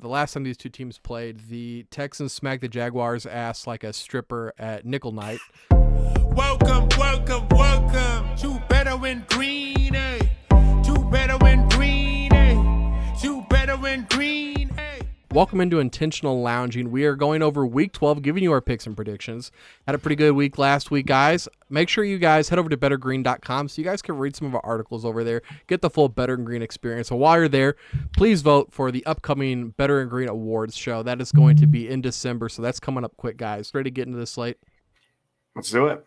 the last time these two teams played, the Texans smacked the Jaguars' ass like a stripper at Nickel Night. Welcome to Better Win Green, eh? To Better Win Green, eh? To Better Win Green, eh? Welcome into Intentional Lounging. We are going over Week 12, giving you our picks and predictions. Had a pretty good week last week, guys. Make sure you guys head over to bettergreen.com so you guys can read some of our articles over there, get the full Better and Green experience. So while you're there, please vote for the upcoming Better and Green Awards show. That is going to be in December, so that's coming up quick, guys. Ready to get into the slate? Let's do it.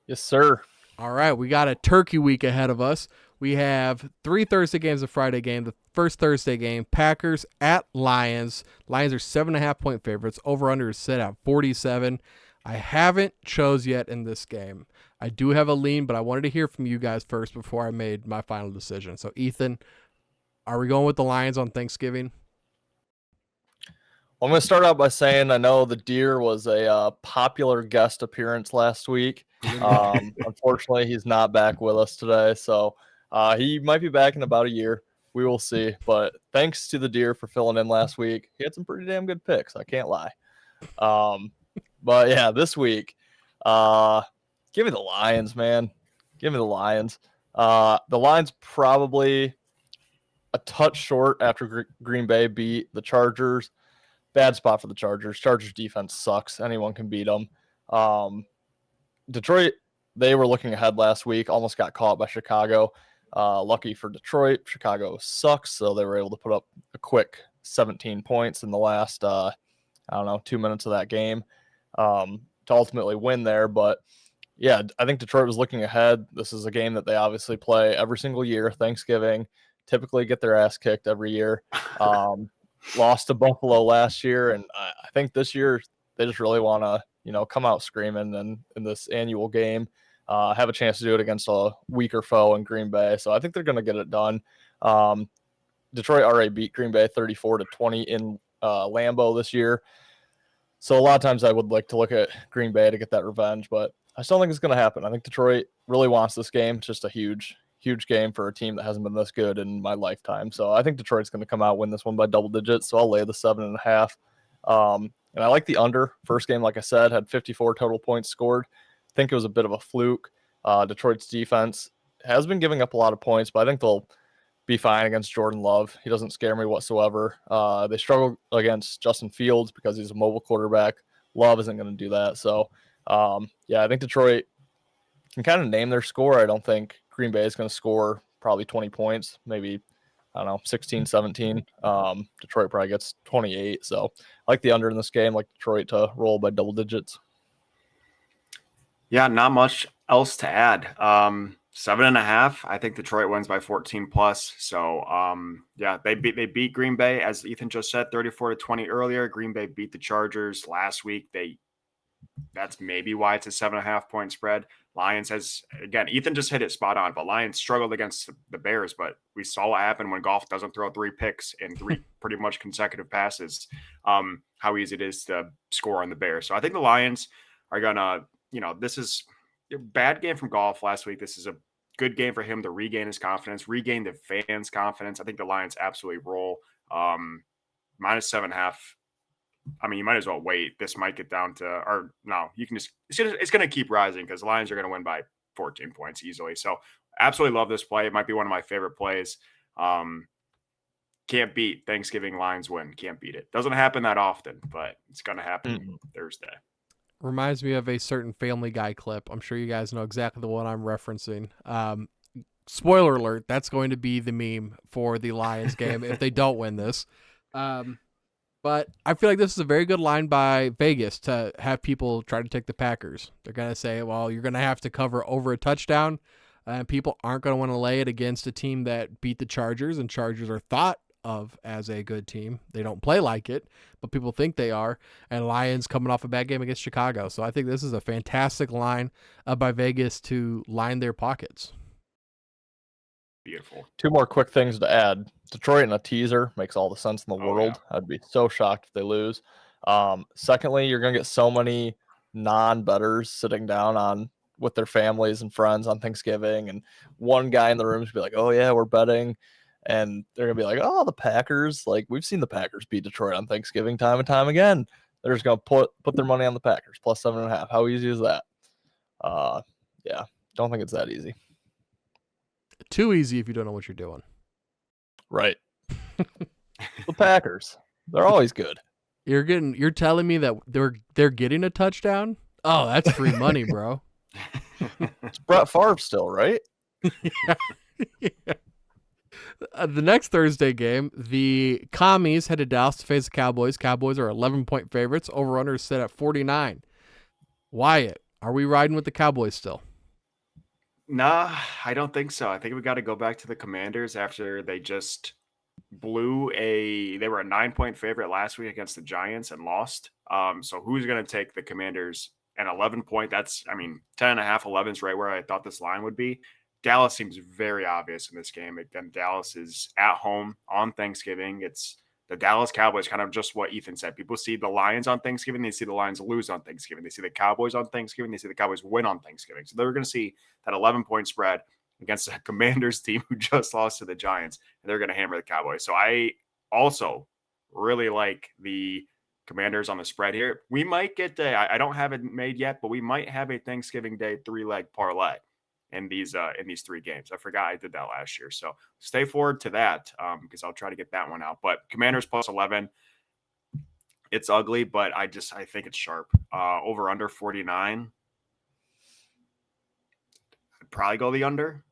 Yes, sir. All right, we got a turkey week ahead of us. We have 3 Thursday games, a Friday game. The first Thursday game, Packers at Lions. Lions are 7.5-point favorites. Over-under is set at 47. I haven't chose yet in this game. I do have a lean, but I wanted to hear from you guys first before I made my final decision. So, Ethan, are we going with the Lions on Thanksgiving? Well, I'm going to start out by saying I know the Deer was a popular guest appearance last week. Unfortunately, he's not back with us today, so he might be back in about a year. We will see. But thanks to the Deer for filling in last week. He had some pretty damn good picks. I can't lie. But yeah, this week, give me the Lions, man. Give me the Lions. The Lions probably a touch short after Green Bay beat the Chargers. Bad spot for the Chargers. Chargers defense sucks. Anyone can beat them. Detroit, they were looking ahead last week, almost got caught by Chicago. Lucky for Detroit, Chicago sucks, so they were able to put up a quick 17 points in the last, 2 minutes of that game to ultimately win there. But, yeah, I think Detroit was looking ahead. This is a game that they obviously play every single year, Thanksgiving, typically get their ass kicked every year. Lost to Buffalo last year, and I think this year they just really want to, come out screaming and in this annual game, have a chance to do it against a weaker foe in Green Bay. So I think they're going to get it done. Detroit already beat Green Bay 34-20 in Lambeau this year. So a lot of times I would like to look at Green Bay to get that revenge, but I still think it's going to happen. I think Detroit really wants this game. It's just a huge game for a team that hasn't been this good in my lifetime. So I think Detroit's going to come out, win this one by double digits. So I'll lay the 7.5. And I like the under. First game, like I said, had 54 total points scored. I think it was a bit of a fluke. Detroit's defense has been giving up a lot of points, but I think they'll be fine against Jordan Love. He doesn't scare me whatsoever. They struggle against Justin Fields because he's a mobile quarterback. Love isn't going to do that. So, I think Detroit can kind of name their score. I don't think Green Bay is going to score probably 20 points, maybe, 16, 17. Detroit probably gets 28. So I like the under in this game, like Detroit to roll by double digits. Yeah, not much else to add. 7.5. I think Detroit wins by 14 plus. So they beat Green Bay, as Ethan just said, 34-20 earlier. Green Bay beat the Chargers last week. That's maybe why it's a 7.5 point spread. Lions Ethan just hit it spot on, but Lions struggled against the Bears, but we saw what happened when Goff doesn't throw 3 picks in 3 pretty much consecutive passes, how easy it is to score on the Bears. So I think the Lions are going to, this is a bad game from Goff last week. This is a good game for him to regain his confidence, regain the fans' confidence. I think the Lions absolutely roll. Minus 7.5. I mean, you might as well wait. This might get down to, or no, you can just, it's going to keep rising because the Lions are going to win by 14 points easily. So absolutely love this play. It might be one of my favorite plays. Can't beat Thanksgiving Lions win. Can't beat it. Doesn't happen that often, but it's going to happen Thursday. Reminds me of a certain Family Guy clip. I'm sure you guys know exactly the one I'm referencing. Spoiler alert, that's going to be the meme for the Lions game if they don't win this. But I feel like this is a very good line by Vegas to have people try to take the Packers. They're going to say, well, you're going to have to cover over a touchdown, and people aren't going to want to lay it against a team that beat the Chargers, and Chargers are thought of as a good team. They don't play like it, but people think they are, and Lions coming off a bad game against Chicago. So I think this is a fantastic line by Vegas to line their pockets. Beautiful. 2 more quick things to add. Detroit in a teaser makes all the sense in the world. Yeah. I'd be so shocked if they lose. Secondly, you're going to get so many non-bettors sitting down with their families and friends on Thanksgiving, and one guy in the room is be like, oh yeah, we're betting. and they're gonna be like, "Oh, the Packers! Like we've seen the Packers beat Detroit on Thanksgiving time and time again." They're just gonna put their money on the Packers plus 7.5. How easy is that? Yeah, don't think it's that easy. Too easy if you don't know what you're doing. Right. The Packers, they're always good. You're telling me that they're getting a touchdown? Oh, that's free money, bro. It's Brett Favre still, right? Yeah. The next Thursday game, the Commies head to Dallas to face the Cowboys. Cowboys are 11-point favorites. Over-under is set at 49. Wyatt, are we riding with the Cowboys still? Nah, I don't think so. I think we got to go back to the Commanders after they just they were a 9-point favorite last week against the Giants and lost. So who's going to take the Commanders? An 11-point, 10.5, 11 is right where I thought this line would be. Dallas seems very obvious in this game. Again, Dallas is at home on Thanksgiving. It's the Dallas Cowboys, kind of just what Ethan said. People see the Lions on Thanksgiving. They see the Lions lose on Thanksgiving. They see the Cowboys on Thanksgiving. They see the Cowboys win on Thanksgiving. So they're going to see that 11-point spread against a Commanders team who just lost to the Giants, and they're going to hammer the Cowboys. So I also really like the Commanders on the spread here. We might get I don't have it made yet, but we might have a Thanksgiving Day 3-leg parlay in these 3 games. I forgot I did that last year. So stay forward to that because I'll try to get that one out. But Commanders plus 11, it's ugly, but I think it's sharp. Over under 49. I'd probably go the under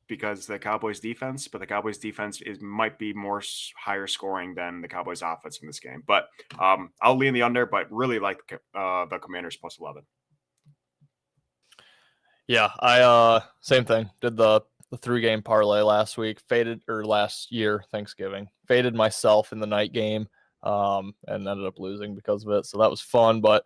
because the Cowboys defense, but the Cowboys defense might be more higher scoring than the Cowboys offense in this game. But I'll lean the under, but really like the Commanders plus 11. Yeah, I same thing. Did the 3-game parlay last year, Thanksgiving. Faded myself in the night game, and ended up losing because of it. So that was fun, but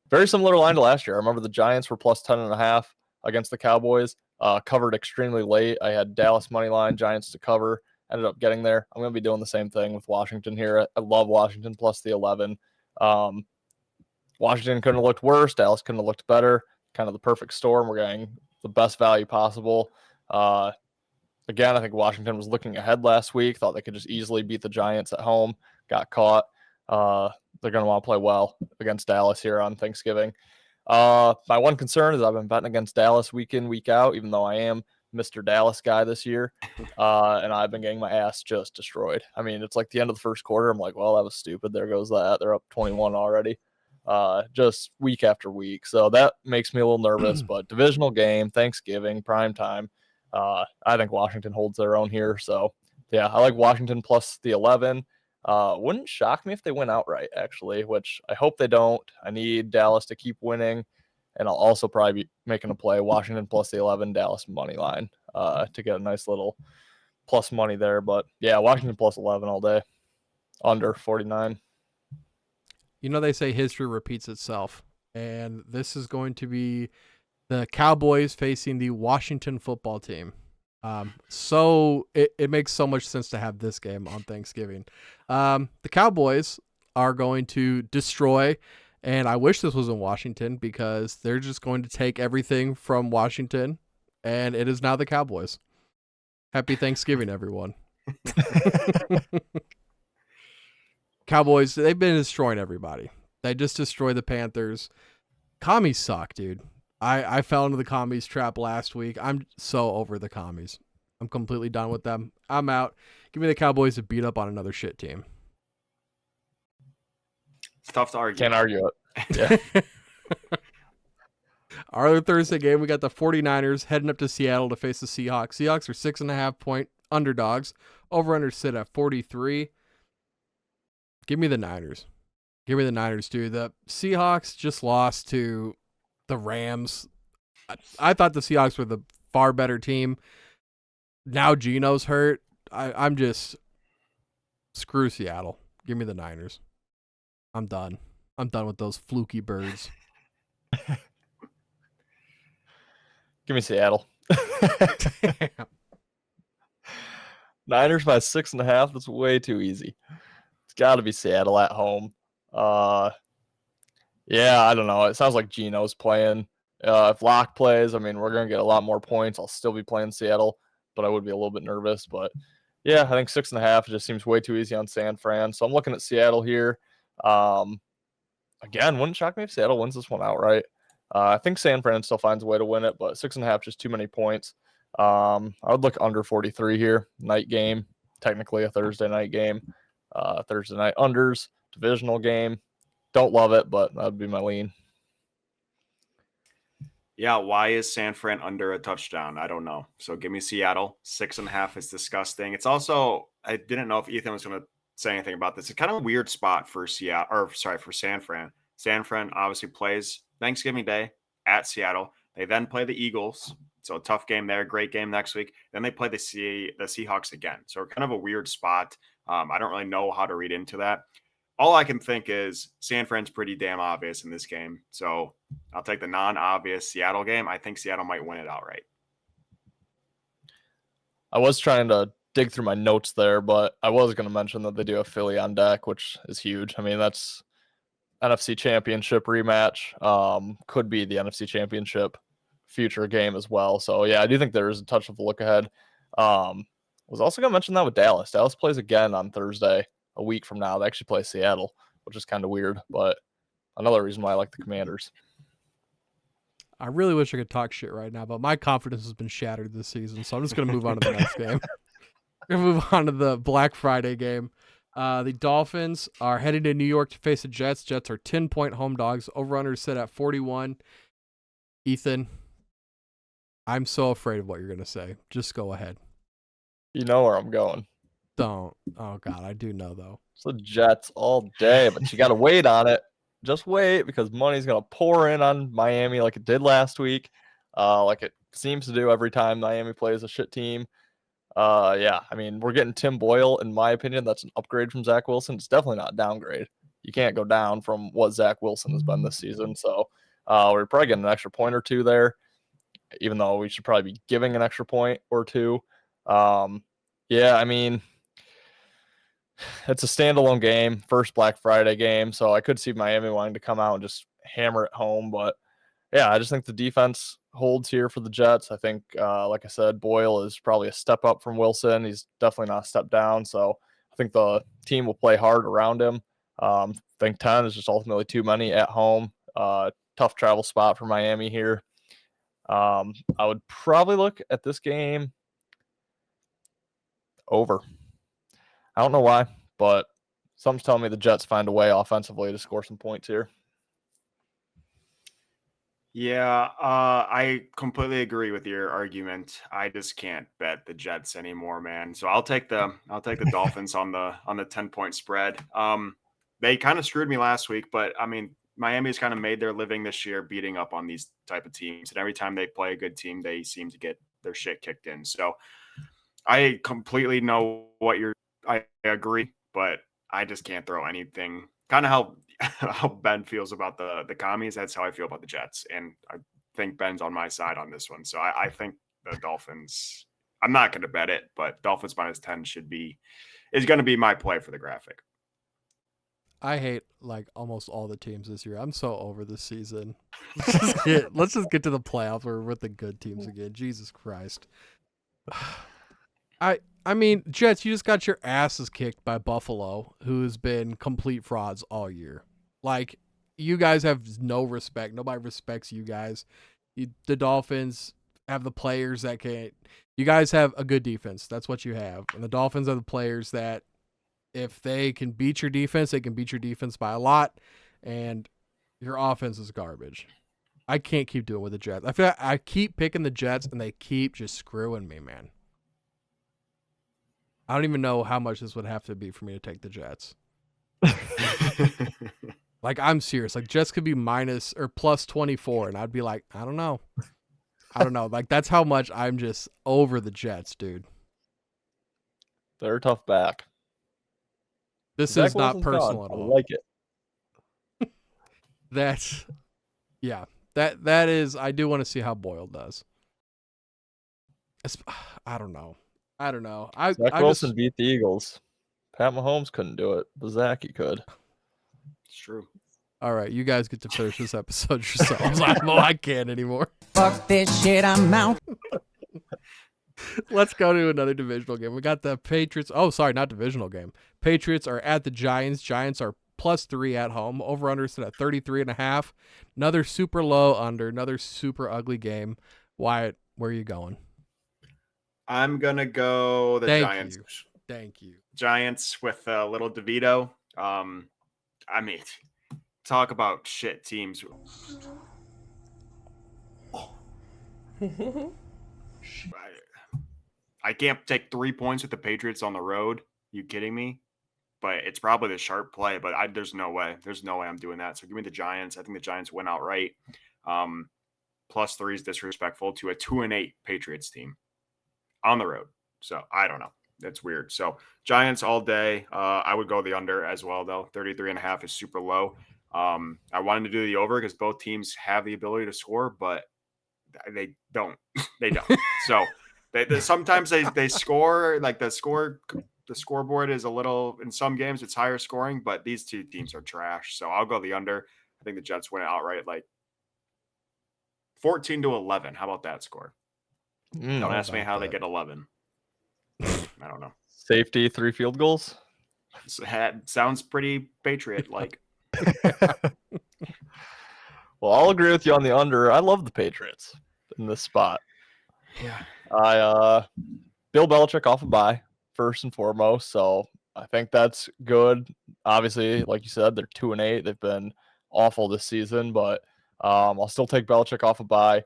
very similar line to last year. I remember the Giants were plus 10.5 against the Cowboys. Covered extremely late. I had Dallas money line, Giants to cover. Ended up getting there. I'm going to be doing the same thing with Washington here. I love Washington plus the 11. Washington couldn't have looked worse. Dallas couldn't have looked better. Kind of the perfect storm. We're getting the best value possible. Again, I think Washington was looking ahead last week. Thought they could just easily beat the Giants at home. Got caught. They're going to want to play well against Dallas here on Thanksgiving. My one concern is I've been betting against Dallas week in, week out, even though I am Mr. Dallas guy this year. And I've been getting my ass just destroyed. I mean, it's like the end of the first quarter. I'm like, well, that was stupid. There goes that. They're up 21 already. Just week after week. So that makes me a little nervous, but divisional game, Thanksgiving, prime time. I think Washington holds their own here. So yeah, I like Washington plus the 11. Wouldn't shock me if they win outright, actually, which I hope they don't. I need Dallas to keep winning, and I'll also probably be making a play Washington plus the 11, Dallas money line to get a nice little plus money there. But yeah, Washington plus 11 all day, under 49. You know, they say history repeats itself, and this is going to be the Cowboys facing the Washington football team. So it makes so much sense to have this game on Thanksgiving. The Cowboys are going to destroy, and I wish this was in Washington because they're just going to take everything from Washington, and it is now the Cowboys. Happy Thanksgiving, everyone. Cowboys, they've been destroying everybody. They just destroyed the Panthers. Commies suck, dude. I fell into the Commies trap last week. I'm so over the Commies. I'm completely done with them. I'm out. Give me the Cowboys to beat up on another shit team. It's tough to argue. Can't argue it. Yeah. Our other Thursday game, we got the 49ers heading up to Seattle to face the Seahawks. Seahawks are 6.5-point underdogs. Over-under sit at 43. Give me the Niners. Give me the Niners, dude. The Seahawks just lost to the Rams. I thought the Seahawks were the far better team. Now Geno's hurt. I'm just screw Seattle. Give me the Niners. I'm done. I'm done with those fluky birds. Give me Seattle. Niners by 6.5. That's way too easy. It's got to be Seattle at home. Yeah, I don't know. It sounds like Geno's playing. If Locke plays, I mean, we're going to get a lot more points. I'll still be playing Seattle, but I would be a little bit nervous. But Yeah, I think 6.5 just seems way too easy on San Fran. So I'm looking at Seattle here. Again, wouldn't shock me if Seattle wins this one outright. I think San Fran still finds a way to win it, but 6.5 just too many points. I would look under 43 here. Night game, technically a Thursday night game. Thursday night unders, divisional game. Don't love it, but that would be my lean. Yeah, why is San Fran under a touchdown? I don't know. So give me Seattle. 6.5 is disgusting. It's also, I didn't know if Ethan was going to say anything about this. It's kind of a weird spot for for San Fran. San Fran obviously plays Thanksgiving Day at Seattle. They then play the Eagles. So a tough game there, great game next week. Then they play the Seahawks again. So kind of a weird spot. I don't really know how to read into that. All I can think is San Fran's pretty damn obvious in this game. So I'll take the non-obvious Seattle game. I think Seattle might win it outright. I was trying to dig through my notes there, but I was going to mention that they do have Philly on deck, which is huge. I mean, that's NFC Championship rematch. Could be the NFC Championship future game as well. So yeah, I do think there is a touch of a look ahead. Was also going to mention that with Dallas. Dallas plays again on Thursday, a week from now. They actually play Seattle, which is kind of weird, but another reason why I like the Commanders. I really wish I could talk shit right now, but my confidence has been shattered this season, so I'm just going to move on to the next game. We're going to move on to the Black Friday game. The Dolphins are heading to New York to face the Jets. Jets are 10-point home dogs. Over-under set at 41. Ethan, I'm so afraid of what you're going to say. Just go ahead. You know where I'm going. Don't. Oh, God, I do know, though. It's the Jets all day, but you got to wait on it. Just wait, because money's going to pour in on Miami like it did last week, like it seems to do every time Miami plays a shit team. Yeah, I mean, we're getting Tim Boyle, in my opinion. That's an upgrade from Zach Wilson. It's definitely not a downgrade. You can't go down from what Zach Wilson has been this season. So we're probably getting an extra point or two there, even though we should probably be giving an extra point or two. Yeah, I mean, it's a standalone game, first Black Friday game, so I could see Miami wanting to come out and just hammer it home. But yeah, I just think the defense holds here for the Jets. I think, like I said, Boyle is probably a step up from Wilson. He's definitely not a step down. So I think the team will play hard around him. I think 10 is just ultimately too many at home. Tough travel spot for Miami here. I would probably look at this game over. I don't know why, but something's telling me the Jets find a way offensively to score some points here. Yeah, I completely agree with your argument. I just can't bet the Jets anymore, man. So I'll take the Dolphins on the 10-point spread. They kind of screwed me last week, but I mean, Miami's kind of made their living this year beating up on these type of teams, and every time they play a good team, they seem to get their shit kicked in. So I completely know what I agree, but I just can't throw anything. Kind of how Ben feels about the commies, that's how I feel about the Jets. And I think Ben's on my side on this one. So I think the Dolphins, I'm not going to bet it, but Dolphins minus 10 is going to be my play for the graphic. I hate like almost all the teams this year. I'm so over this season. Let's just get to the playoffs where we're with the good teams again. Jesus Christ. I mean, Jets, you just got your asses kicked by Buffalo, who's been complete frauds all year. Like, you guys have no respect. Nobody respects you guys. The Dolphins have the players that can. You guys have a good defense. That's what you have. And the Dolphins are the players that, if they can beat your defense, they can beat your defense by a lot. And your offense is garbage. I can't keep doing it with the Jets. I feel like I keep picking the Jets, and they keep just screwing me, man. I don't even know how much this would have to be for me to take the Jets. Like, I'm serious. Like, Jets could be minus or plus 24, and I'd be like, I don't know. Like, that's how much I'm just over the Jets, dude. They're a tough back. This is not personal at all. I like it. That's, yeah. That is, I do want to see how Boyle does. I don't know. Zach Wilson beat the Eagles. Pat Mahomes couldn't do it, but Zach, he could. It's true. All right, you guys get to finish this episode yourselves. I can't anymore. Fuck this shit, I'm out. Let's go to another divisional game. We got the Patriots. Oh, sorry, not divisional game. Patriots are at the Giants. Giants are +3 at home. Over under set at 33.5. Another super low under. Another super ugly game. Wyatt, where are you going? I'm gonna go the Thank Giants. you. Thank you. Giants with little DeVito. I mean, talk about shit teams. I can't take 3 points with the Patriots on the road. You kidding me? But it's probably the sharp play. But there's no way. There's no way I'm doing that. So give me the Giants. I think the Giants win outright. +3 is disrespectful to a 2-8 Patriots team on the road. So I don't know. That's weird. So Giants all day. I would go the under as well, though. 33.5 is super low. I wanted to do the over because both teams have the ability to score, but they don't. They don't. So sometimes they score, like the scoreboard is a little, in some games it's higher scoring, but these two teams are trash. So I'll go the under. I think the Jets win it outright, like 14-11. How about that score? Don't ask me how they get 11. I don't know. Safety, 3 field goals. Sounds pretty Patriot like. Well, I'll agree with you on the under. I love the Patriots in this spot. Yeah. Bill Belichick off a bye, first and foremost. So I think that's good. Obviously, like you said, they're 2-8. They've been awful this season, but I'll still take Belichick off a bye.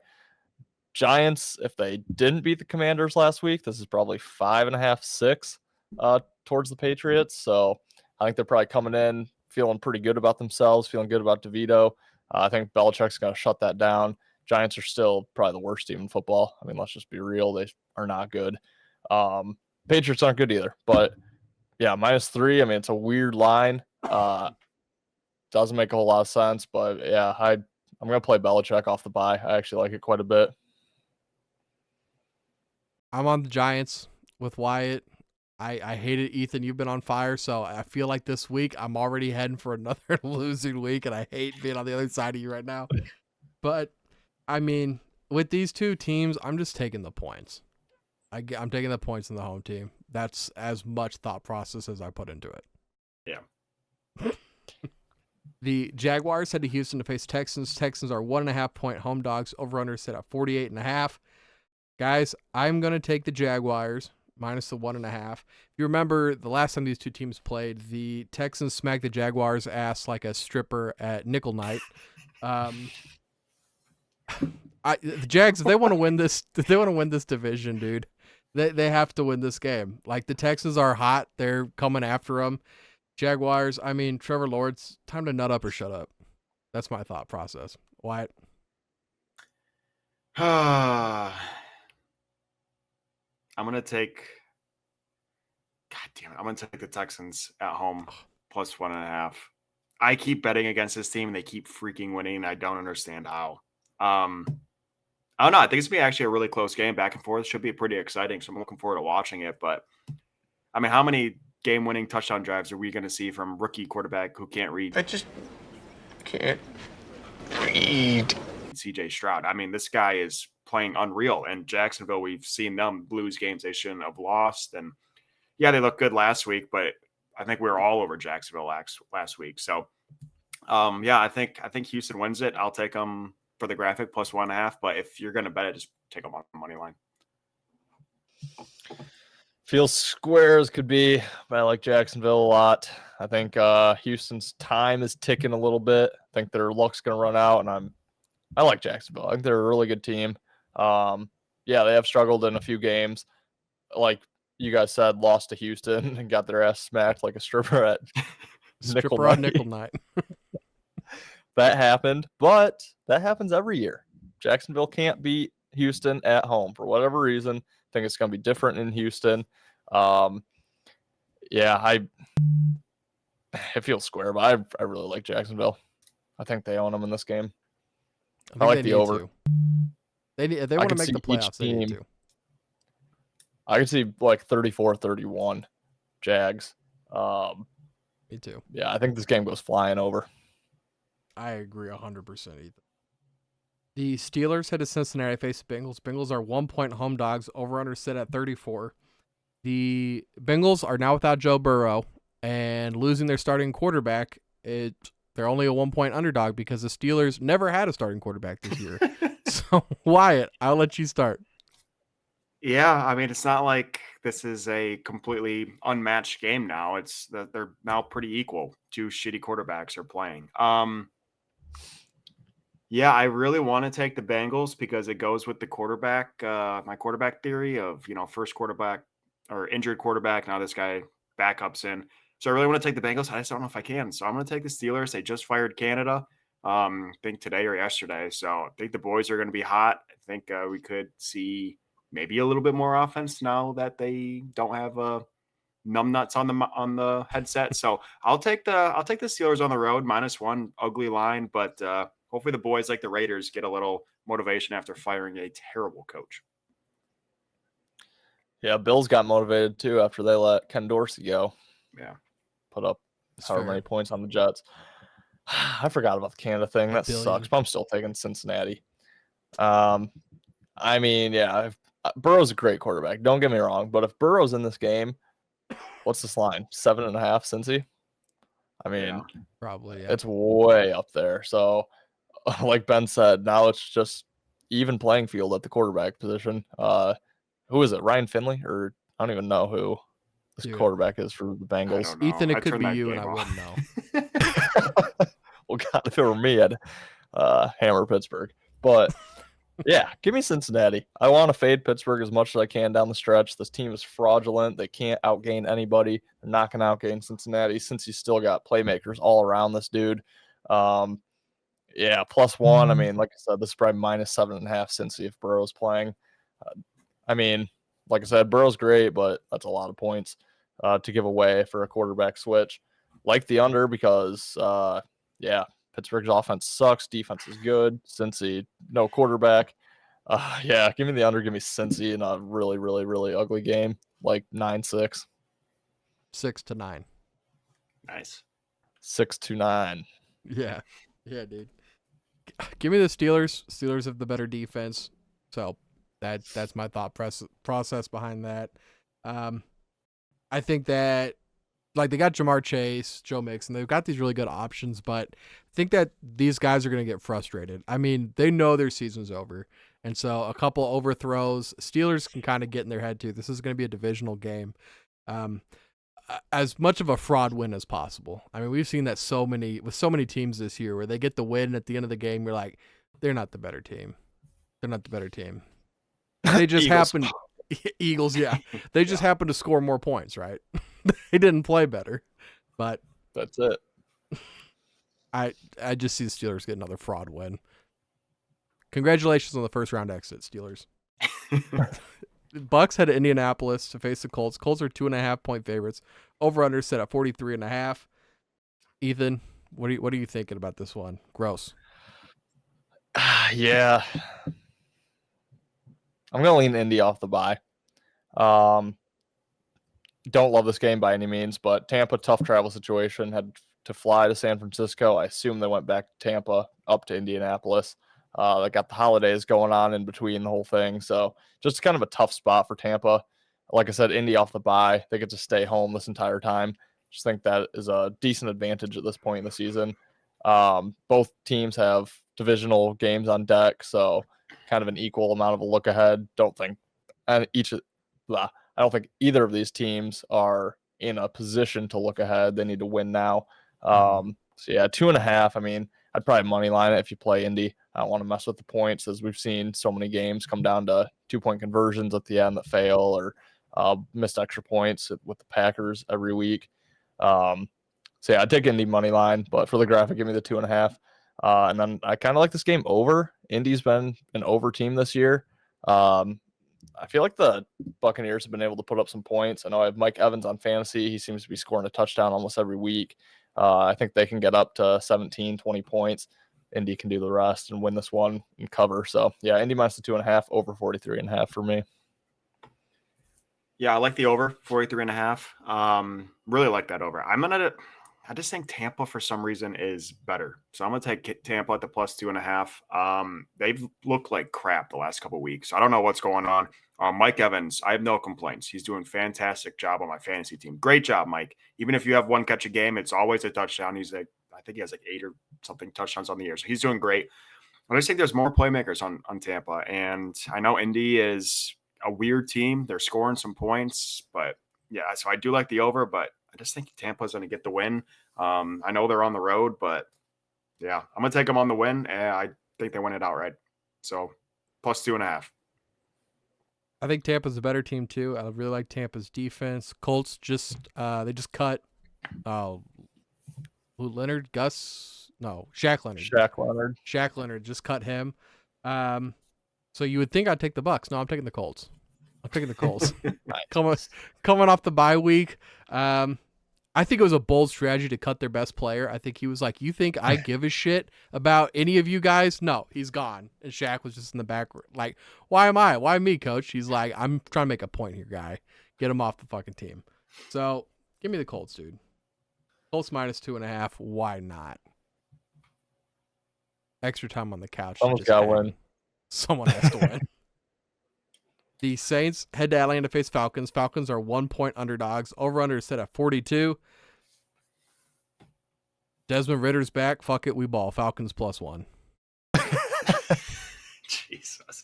Giants, if they didn't beat the Commanders last week, this is probably 5.5, 6 towards the Patriots. So I think they're probably coming in feeling pretty good about themselves, feeling good about DeVito. I think Belichick's going to shut that down. Giants are still probably the worst team in football. I mean, let's just be real. They are not good. Patriots aren't good either. But, yeah, -3. I mean, it's a weird line. Doesn't make a whole lot of sense. But, yeah, I'm going to play Belichick off the bye. I actually like it quite a bit. I'm on the Giants with Wyatt. I hate it, Ethan. You've been on fire, so I feel like this week I'm already heading for another losing week, and I hate being on the other side of you right now. But, I mean, with these two teams, I'm just taking the points. I'm taking the points in the home team. That's as much thought process as I put into it. Yeah. The Jaguars head to Houston to face Texans. Texans are 1.5-point home dogs. Over-under set at 48.5. Guys, I'm going to take the Jaguars minus the 1.5. If you remember the last time these two teams played, the Texans smacked the Jaguars' ass like a stripper at Nickel Night. The Jags, if they want to win this division, dude, they have to win this game. Like, the Texans are hot. They're coming after them. Jaguars, I mean, Trevor Lawrence, time to nut up or shut up. That's my thought process. Wyatt? I'm going to take the Texans at home +1.5. I keep betting against this team and they keep freaking winning. And I don't understand how. I don't know. I think it's going to be actually a really close game, back and forth. Should be pretty exciting. So I'm looking forward to watching it. But I mean, how many game-winning touchdown drives are we going to see from rookie quarterback who can't read? I just can't read. CJ Stroud. I mean, this guy is playing unreal. And Jacksonville, we've seen them lose games they shouldn't have lost. And yeah, they looked good last week, but I think we were all over Jacksonville last week. So yeah, I think Houston wins it. I'll take them for the graphic +1.5. But if you're going to bet it, just take them on the money line. Feels square as could be, but I like Jacksonville a lot. I think Houston's time is ticking a little bit. I think their luck's going to run out, and I like Jacksonville. I think they're a really good team. Yeah, they have struggled in a few games. Like you guys said, lost to Houston and got their ass smacked like a stripper at Nickel Night. That happened, but that happens every year. Jacksonville can't beat Houston at home for whatever reason. I think it's going to be different in Houston. Yeah, it feels square, but I really like Jacksonville. I think they own them in this game. I like the over. If they want to make the playoffs, they need to. I can see like 34-31 Jags. Me too. Yeah, I think this game goes flying over. I agree 100%, Ethan. The Steelers head to Cincinnati, face the Bengals. Bengals are 1-point home dogs. Over-under sit at 34. The Bengals are now without Joe Burrow and losing their starting quarterback. They're only a 1-point underdog because the Steelers never had a starting quarterback this year. So, Wyatt, I'll let you start. Yeah, I mean, it's not like this is a completely unmatched game now. It's that they're now pretty equal. Two shitty quarterbacks are playing. Yeah, I really want to take the Bengals because it goes with the quarterback, my quarterback theory of, first quarterback or injured quarterback. Now this guy backups in. So I really want to take the Bengals. I just don't know if I can. So I'm going to take the Steelers. They just fired Canada, I think today or yesterday. So I think the boys are going to be hot. I think we could see maybe a little bit more offense now that they don't have numbnuts on the headset. So I'll take the Steelers on the road, -1, ugly line, but hopefully the boys like the Raiders get a little motivation after firing a terrible coach. Yeah, Bills got motivated too after they let Ken Dorsey go. Yeah. Put up however many points on the Jets. I forgot about the Canada thing. That sucks, but I'm still taking Cincinnati. I mean, yeah, Burrow's a great quarterback. Don't get me wrong, but if Burrow's in this game, what's this line? 7.5, Cincy? I mean, probably, yeah. It's way up there. So, like Ben said, now it's just even playing field at the quarterback position. Who is it? Ryan Finley? Or I don't even know who this quarterback is for the Bengals. Ethan, it could be you, and I wouldn't know. Well, God, if it were me, I'd hammer Pittsburgh. But yeah, give me Cincinnati. I want to fade Pittsburgh as much as I can down the stretch. This team is fraudulent. They can't outgain anybody. They're not going to outgain Cincinnati since he's still got playmakers all around this dude. Yeah, +1. I mean, like I said, this is probably -7.5 Cincy if Burrow's playing. I mean, like I said, Burrow's great, but that's a lot of points to give away for a quarterback switch. Like the under because, yeah, Pittsburgh's offense sucks. Defense is good. Cincy, no quarterback. Yeah, give me the under. Give me Cincy in a really, really, really ugly game, like 9-6. 6-9. Nice. 6-9. Yeah, dude. Give me the Steelers. Steelers have the better defense, so that's my thought process behind that. I think that, like, they got Jamar Chase, Joe Mixon. They've got these really good options, but I think that these guys are going to get frustrated. I mean, they know their season's over, and so a couple overthrows, Steelers can kind of get in their head too. This is going to be a divisional game. As much of a fraud win as possible. I mean, we've seen that with so many teams this year where they get the win at the end of the game. You're like, they're not the better team. They're not the better team. They just happen. Eagles, yeah. They just happen to score more points, right? They didn't play better, but that's it. I just see the Steelers get another fraud win. Congratulations on the first round exit, Steelers. Bucks head to Indianapolis to face the Colts. Colts are 2.5-point favorites. Over/under set at 43.5. Ethan, what are you thinking about this one? Gross. Yeah. I'm going to lean Indy off the bye. Don't love this game by any means, but Tampa, tough travel situation. Had to fly to San Francisco. I assume they went back to Tampa, up to Indianapolis. They got the holidays going on in between the whole thing. So just kind of a tough spot for Tampa. Like I said, Indy off the bye. They get to stay home this entire time. Just think that is a decent advantage at this point in the season. Both teams have divisional games on deck, so kind of an equal amount of a look ahead. I don't think either of these teams are in a position to look ahead. They need to win now. So yeah, 2.5. I mean, I'd probably money line it if you play Indy. I don't want to mess with the points, as we've seen so many games come down to 2-point conversions at the end that fail, or missed extra points with the Packers every week. So yeah, I'd take Indy money line, but for the graphic, give me the 2.5. And then I kind of like this game over. Indy's been an over team this year. I feel like the Buccaneers have been able to put up some points. I know I have Mike Evans on fantasy. He seems to be scoring a touchdown almost every week. I think they can get up to 17, 20 points. Indy can do the rest and win this one and cover. So yeah, Indy minus the 2.5, over 43.5 for me. Yeah, I like the over 43.5. Really like that over. I'm gonna I just think Tampa for some reason is better. So I'm gonna take Tampa at the +2.5. They've looked like crap the last couple of weeks. So I don't know what's going on. Mike Evans, I have no complaints. He's doing fantastic job on my fantasy team. Great job, Mike. Even if you have one catch a game, it's always a touchdown. He's like, I think he has like 8 or something touchdowns on the year. So he's doing great. I just think there's more playmakers on Tampa. And I know Indy is a weird team. They're scoring some points, but yeah, so I do like the over, but I just think Tampa's going to get the win. I know they're on the road, but yeah, I'm going to take them on the win, and I think they win it outright. So +2.5. I think Tampa's a better team too. I really like Tampa's defense. Colts they just cut Leonard, Shaq Leonard. Shaq Leonard just cut him. So you would think I'd take the Bucks. No, I'm taking the Colts. I'm taking the Colts. Coming off the bye week. I think it was a bold strategy to cut their best player. I think he was like, you think I give a shit about any of you guys? No, he's gone. And Shaq was just in the back. Like, why am I? Why me, coach? He's like, I'm trying to make a point here, guy. Get him off the fucking team. So give me the Colts, dude. Colts -2.5. Why not? Extra time on the couch. Someone's got to win. Someone has to win. The Saints head to Atlanta to face Falcons. Falcons are 1-point underdogs. Over-under is set at 42. Desmond Ritter's back. Fuck it, we ball. Falcons +1. Jesus.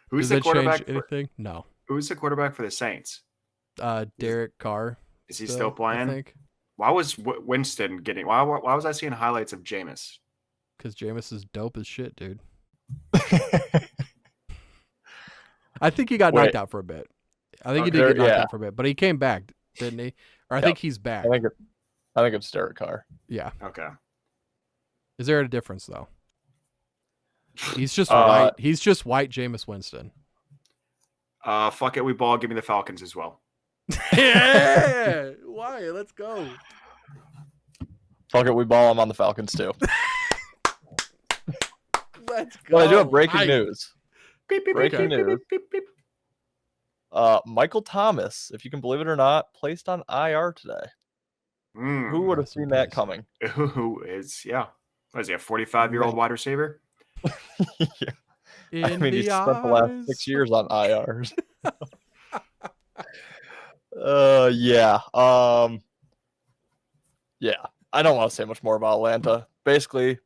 Who's Does the that quarterback? change anything? No. Who's the quarterback for the Saints? Derek Carr. Is he still playing? I think. Why was Winston getting? Why was I seeing highlights of Jameis? Because Jameis is dope as shit, dude. I think he got knocked out for a bit. I think he did get knocked out for a bit, but he came back, didn't he? Or I think he's back. I think it's Derek Carr. Yeah. Okay. Is there a difference though? He's just white. He's just white Jameis Winston. Fuck it, we ball. Give me the Falcons as well. Yeah. Why? Let's go. Fuck it, we ball. I'm on the Falcons too. Let's go. Well, I do have breaking news. Breaking news. Michael Thomas, if you can believe it or not, placed on IR today. Who would have seen that coming? Who is, yeah. What is he, a 45-year-old wide receiver? Yeah. I mean, he spent the last 6 years on IRs. Yeah. Yeah. I don't want to say much more about Atlanta. Basically,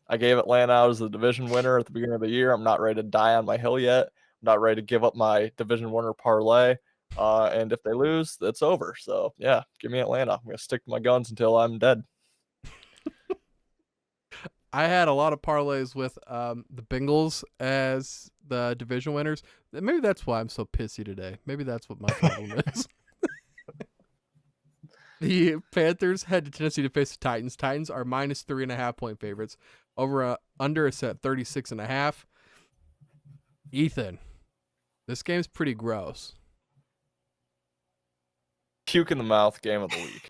I gave Atlanta out as the division winner at the beginning of the year. I'm not ready to die on my hill yet. I'm not ready to give up my division winner parlay. And if they lose, it's over. So, yeah, give me Atlanta. I'm going to stick to my guns until I'm dead. I had a lot of parlays with the Bengals as the division winners. Maybe that's why I'm so pissy today. Maybe that's what my problem is. The Panthers head to Tennessee to face the Titans. Titans are -3.5-point favorites. Under is set 36.5. Ethan, this game's pretty gross. Puke in the mouth game of the week.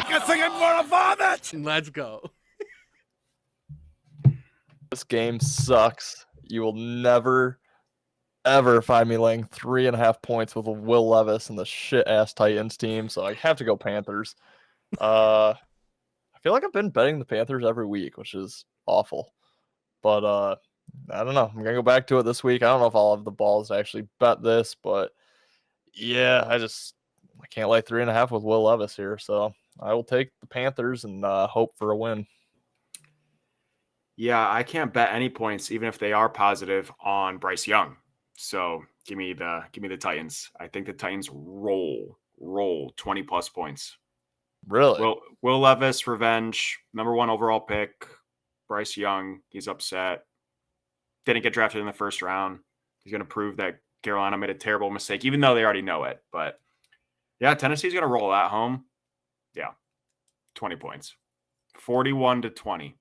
You're thinking for a vomit! Let's go. This game sucks. You will never, ever find me laying 3.5 points with Will Levis and the shit-ass Titans team, so I have to go Panthers. I feel like I've been betting the Panthers every week, which is awful. But I don't know. I'm going to go back to it this week. I don't know if I'll have the balls to actually bet this, but yeah, I can't lay 3.5 with Will Levis here, so I will take the Panthers and hope for a win. Yeah, I can't bet any points, even if they are positive, on Bryce Young. So give me the Titans. I think the Titans roll 20+ points. Really? Will Levis, revenge, #1 overall pick. Bryce Young, he's upset. Didn't get drafted in the first round. He's going to prove that Carolina made a terrible mistake, even though they already know it. But yeah, Tennessee's going to roll at home. Yeah, 20 points, 41-20.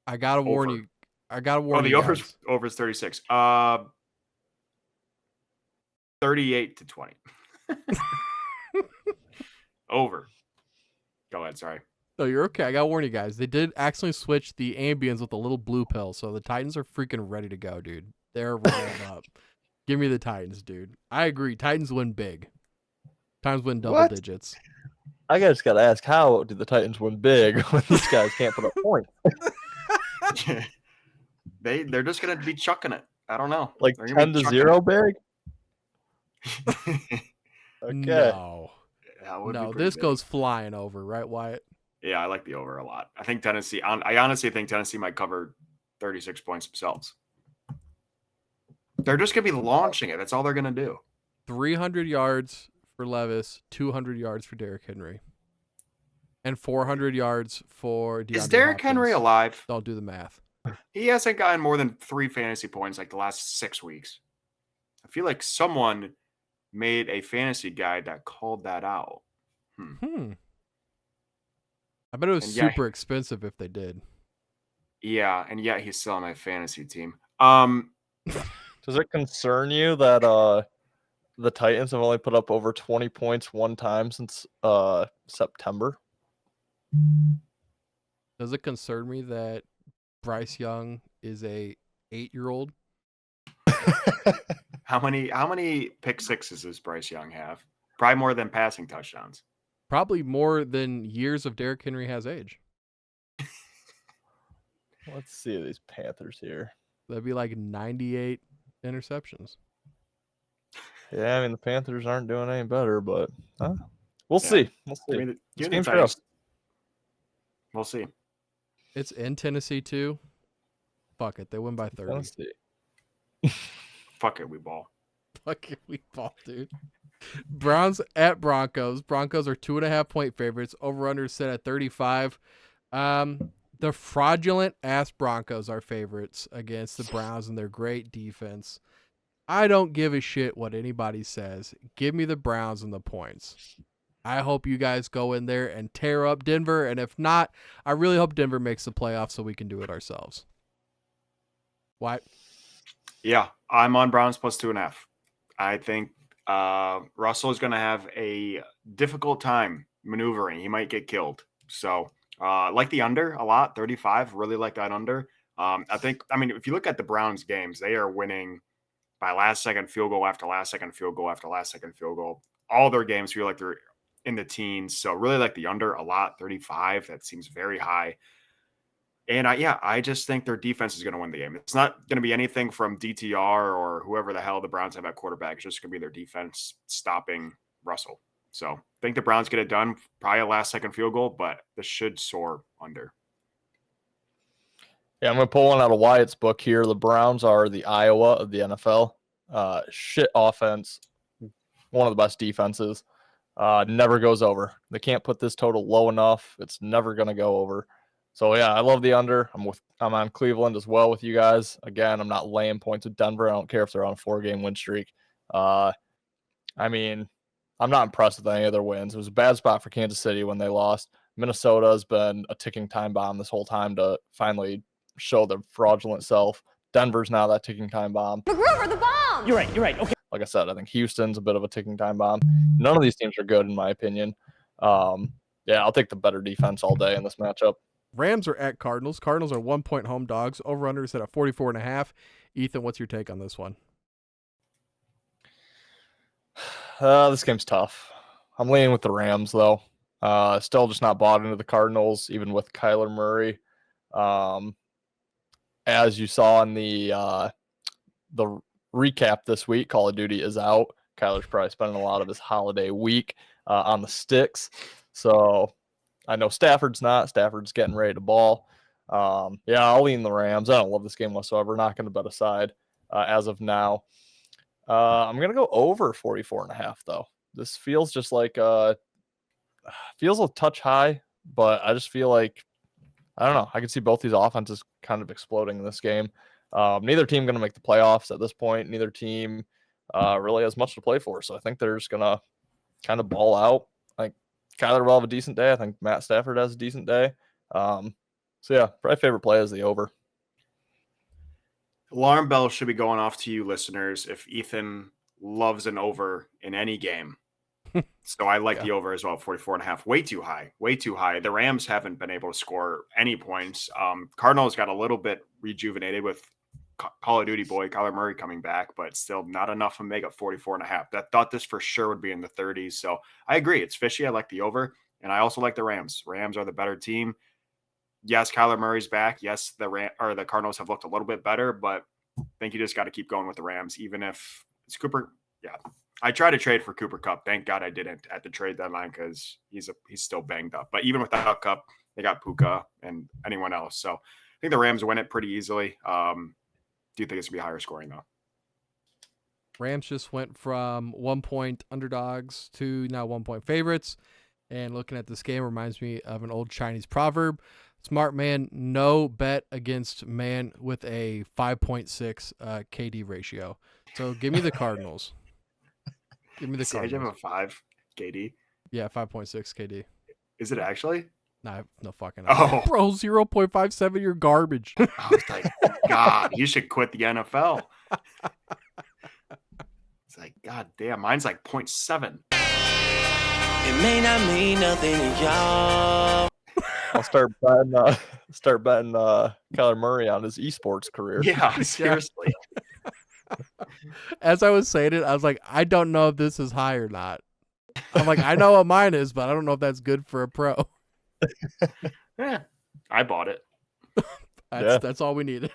I gotta warn you. The over's 36. 38-20. Over. Go ahead. Sorry. No, you're okay. I gotta warn you guys. They did accidentally switch the ambience with a little blue pill, so the Titans are freaking ready to go, dude. They're rolling up. Give me the Titans, dude. I agree. Titans win big. Times win double What? digits. I just got to ask, how do the Titans win big when these guys can't put up points? They're just gonna be chucking it. I don't know. Like They're gonna be 10-0 big? chucking Okay. No. That would be No, pretty this big. goes flying over, right, Wyatt? Yeah, I like the over a lot. I think Tennessee. I honestly think Tennessee might cover 36 points themselves. They're just gonna be launching it. That's all they're gonna do. 300 yards for Levis, 200 yards for Derrick Henry, and 400 yards for DeAndre Is Derrick Henry Hopkins. alive? Don't do the math. He hasn't gotten more than 3 fantasy points like the last 6 weeks. I feel like someone made a fantasy guide that called that out. I bet it was And yeah, super expensive if they did. Yeah, and yet he's still on my fantasy team. Does it concern you that the Titans have only put up over 20 points one time since September? Does it concern me that Bryce Young is a 8-year-old? How many pick sixes does Bryce Young have? Probably more than passing touchdowns. Probably more than years of Derrick Henry has age. Let's see these Panthers here. That'd be like 98 interceptions. Yeah, I mean the Panthers aren't doing any better, but we'll Yeah. see. We'll see. Give me the This Titans. game's rough. We'll see. It's in Tennessee too. Fuck it, they win by 30. Let's see. Fuck it, we ball. Fuck it, we ball, dude. Browns at Broncos. Broncos are 2.5-point favorites. Over/under set at 35. The fraudulent ass Broncos are favorites against the Browns and their great defense. I don't give a shit what anybody says. Give me the Browns and the points. I hope you guys go in there and tear up Denver, and if not, I really hope Denver makes the playoffs so we can do it ourselves. What? Yeah, I'm on Browns plus 2.5. I think Russell is going to have a difficult time maneuvering. He might get killed. So I like the under a lot, 35. Really like that under. If you look at the Browns games, they are winning by last-second field goal after last-second field goal after last-second field goal. All their games feel like they're in the teens. So really like the under a lot, 35. That seems very high. And I just think their defense is going to win the game. It's not going to be anything from DTR or whoever the hell the Browns have at quarterback. It's just going to be their defense stopping Russell. So I think the Browns get it done. Probably a last-second field goal, but this should soar under. Yeah, I'm going to pull one out of Wyatt's book here. The Browns are the Iowa of the NFL. Shit offense. One of the best defenses. Never goes over. They can't put this total low enough. It's never going to go over. So, yeah, I love the under. I'm on Cleveland as well with you guys. Again, I'm not laying points with Denver. I don't care if they're on a 4-game win streak. I'm not impressed with any of their wins. It was a bad spot for Kansas City when they lost. Minnesota has been a ticking time bomb this whole time to finally show their fraudulent self. Denver's now that ticking time bomb. McGruber, the bomb! You're right. Okay. Like I said, I think Houston's a bit of a ticking time bomb. None of these teams are good, in my opinion. I'll take the better defense all day in this matchup. Rams are at Cardinals. Cardinals are 1-point home dogs. Over/under set at 44.5. Ethan, what's your take on this one? This game's tough. I'm leaning with the Rams, though. Still just not bought into the Cardinals, even with Kyler Murray. As you saw in the recap this week, Call of Duty is out. Kyler's probably spending a lot of his holiday week on the sticks. So I know Stafford's not. Stafford's getting ready to ball. I'll lean the Rams. I don't love this game whatsoever. Not going to bet aside as of now. I'm going to go over 44.5, though. This feels just like feels a touch high, but I just feel like, I don't know. I can see both these offenses kind of exploding in this game. Neither team going to make the playoffs at this point. Neither team really has much to play for. So I think they're just going to kind of ball out. I think Kyler will have a decent day. I think Matt Stafford has a decent day. Probably favorite play is the over. Alarm bell should be going off to you listeners if Ethan loves an over in any game. So I like the over as well, 44.5. Way too high. The Rams haven't been able to score any points. Cardinals got a little bit rejuvenated with Call of Duty boy, Kyler Murray coming back, but still not enough to make up 44.5. I thought this for sure would be in the 30s. So I agree. It's fishy. I like the over. And I also like the Rams. Rams are the better team. Yes, Kyler Murray's back. Yes, the Cardinals have looked a little bit better, but I think you just got to keep going with the Rams, even if it's Cooper. Yeah. I tried to trade for Cooper Kupp. Thank God I didn't at the trade deadline because he's still banged up. But even without Kupp, they got Puka and anyone else. So I think the Rams win it pretty easily. Do you think it's going to be higher scoring, though? Rams just went from 1 point underdogs to now 1 point favorites. And looking at this game reminds me of an old Chinese proverb. Smart man, no bet against man with a 5.6 KD ratio. So give me the Cardinals. Give me the See, I Cardinals. have a 5 KD. Yeah, 5.6 KD. Is it actually? No fucking. Oh. Bro, 0.57, you're garbage. I was like, God, you should quit the NFL. It's like, God damn, mine's like 0.7. It may not mean nothing to y'all. I'll start betting Kyler Murray on his esports career. Yeah, seriously. As I was saying it, I was like, I don't know if this is high or not. I'm like, I know what mine is, but I don't know if that's good for a pro. Yeah, I bought it. That's all we needed.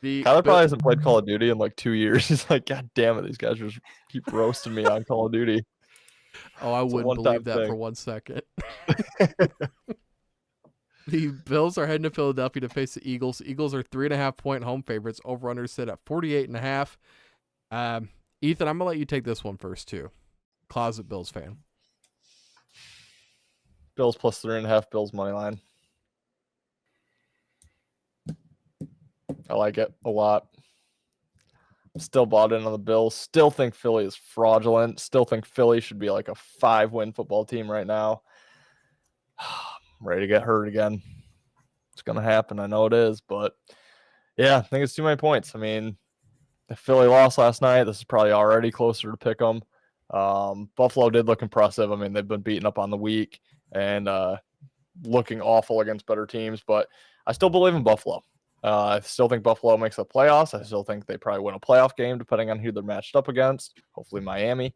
Kyler probably hasn't played Call of Duty in like 2 years. He's like, God damn it, these guys just keep roasting me on Call of Duty. Oh, I wouldn't believe that for 1 second. The Bills are heading to Philadelphia to face the Eagles. The Eagles are 3.5 point home favorites. Over-under sit at 48.5. Ethan, I'm going to let you take this one first, too. Closet Bills fan. Bills plus 3.5, Bills money line. I like it a lot. Still bought in on the Bills. Still think Philly is fraudulent. Still think Philly should be like a 5-win football team right now. I'm ready to get hurt again. It's going to happen. I know it is, but yeah, I think it's too many points. I mean, if Philly lost last night, this is probably already closer to pick them. Buffalo did look impressive. I mean, they've been beaten up on the week and looking awful against better teams, but I still believe in Buffalo. I still think Buffalo makes the playoffs. I still think they probably win a playoff game, depending on who they're matched up against. Hopefully Miami.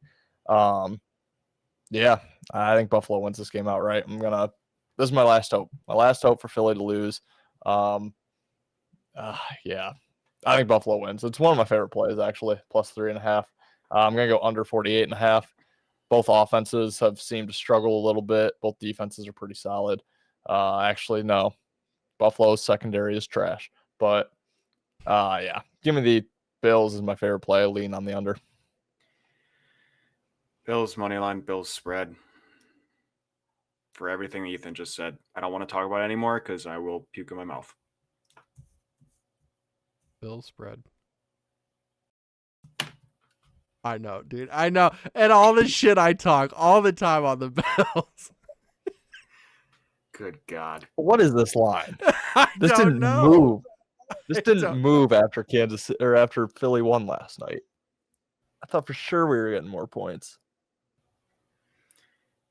Yeah, I think Buffalo wins this game outright. This is my last hope. My last hope for Philly to lose. Yeah, I think Buffalo wins. It's one of my favorite plays, actually, plus 3.5. I'm going to go under 48.5. Both offenses have seemed to struggle a little bit. Both defenses are pretty solid. Actually, no. Buffalo's secondary is trash. But, yeah, give me the Bills as my favorite play. I lean on the under. Bills money line, Bills spread. For everything that Ethan just said, I don't want to talk about it anymore because I will puke in my mouth. Bills spread. I know, dude. I know. And all the shit I talk all the time on the Bills. Good God. What is this line? I This don't didn't know. move. This I didn't don't move after after Philly won last night. I thought for sure we were getting more points.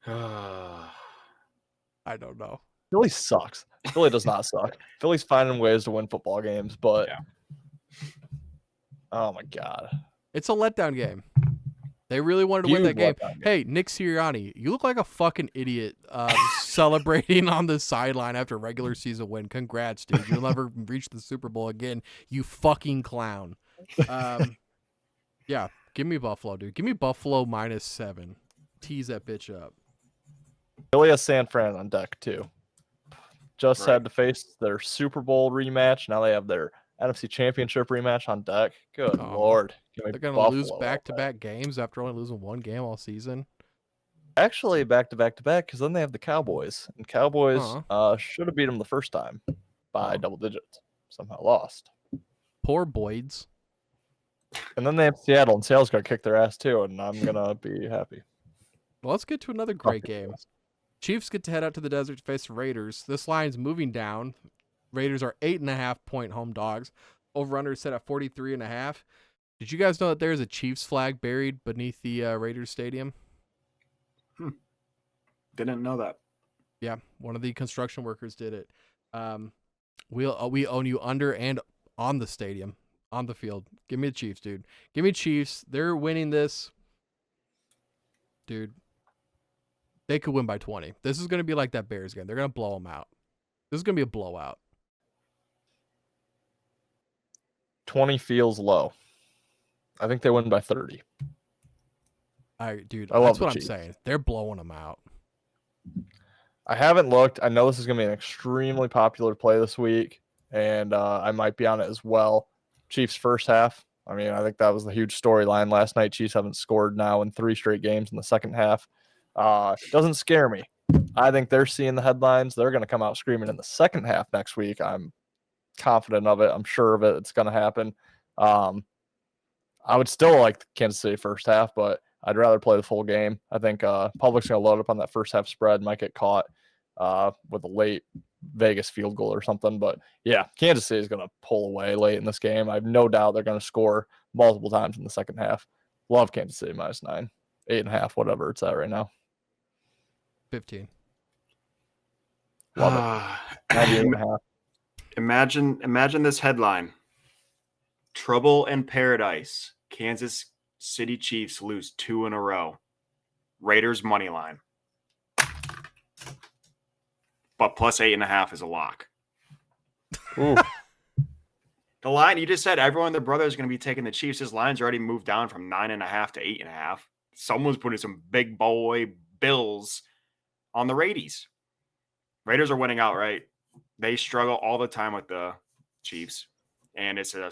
I don't know. Philly sucks. Philly does not suck. Philly's finding ways to win football games, but oh my God. It's a letdown game. They really wanted to win that Huge game. letdown game. Hey, Nick Sirianni, you look like a fucking idiot celebrating on the sideline after regular season win. Congrats, dude. You'll never reach the Super Bowl again, you fucking clown. Yeah, give me Buffalo, dude. Give me Buffalo -7. Tease that bitch up. Philly has San Fran on deck too. Just Right. had to face their Super Bowl rematch. Now they have their NFC Championship rematch on deck. Good Oh, Lord. Give me They're going to lose Buffalo. back-to-back games after only losing one game all season. Actually, back-to-back because then they have the Cowboys. And Cowboys should have beat them the first time by double digits. Somehow lost. Poor Boyds. And then they have Seattle, and Seattle's going to kick their ass too, and I'm going to be happy. Well, let's get to another great game. Chiefs get to head out to the desert to face the Raiders. This line's moving down. Raiders are 8.5 point home dogs. Over-under set at 43.5. Did you guys know that there's a Chiefs flag buried beneath the Raiders stadium? Didn't know that. Yeah, one of the construction workers did it. We own you under and on the stadium, on the field. Give me the Chiefs, dude. Give me Chiefs. They're winning this. Dude, they could win by 20. This is going to be like that Bears game. They're going to blow them out. This is going to be a blowout. 20 feels low. I think they win by 30. Dude, I love that's the what I'm Chiefs. saying. They're blowing them out. I haven't looked. I know this is going to be an extremely popular play this week, and I might be on it as well. Chiefs first half. I mean, I think that was the huge storyline last night. Chiefs haven't scored now in 3 straight games in the second half. Doesn't scare me. I think they're seeing the headlines. They're going to come out screaming in the second half next week. I'm confident of it. I'm sure of it. It's going to happen. I would still like the Kansas City first half, but I'd rather play the full game. I think public's going to load up on that first half spread, might get caught with a late Vegas field goal or something. But yeah, Kansas City is going to pull away late in this game. I have no doubt they're going to score multiple times in the second half. Love Kansas City -9, 8.5, whatever it's at right now. 15. Love it. 98.5. Imagine this headline. Trouble in paradise. Kansas City Chiefs lose 2 in a row. Raiders money line. But plus 8.5 is a lock. Ooh. The line, you just said everyone and their brother is going to be taking the Chiefs. His line's already moved down from 9.5 to 8.5. Someone's putting some big boy bills on the Raiders. Raiders are winning outright. They struggle all the time with the Chiefs. And it's a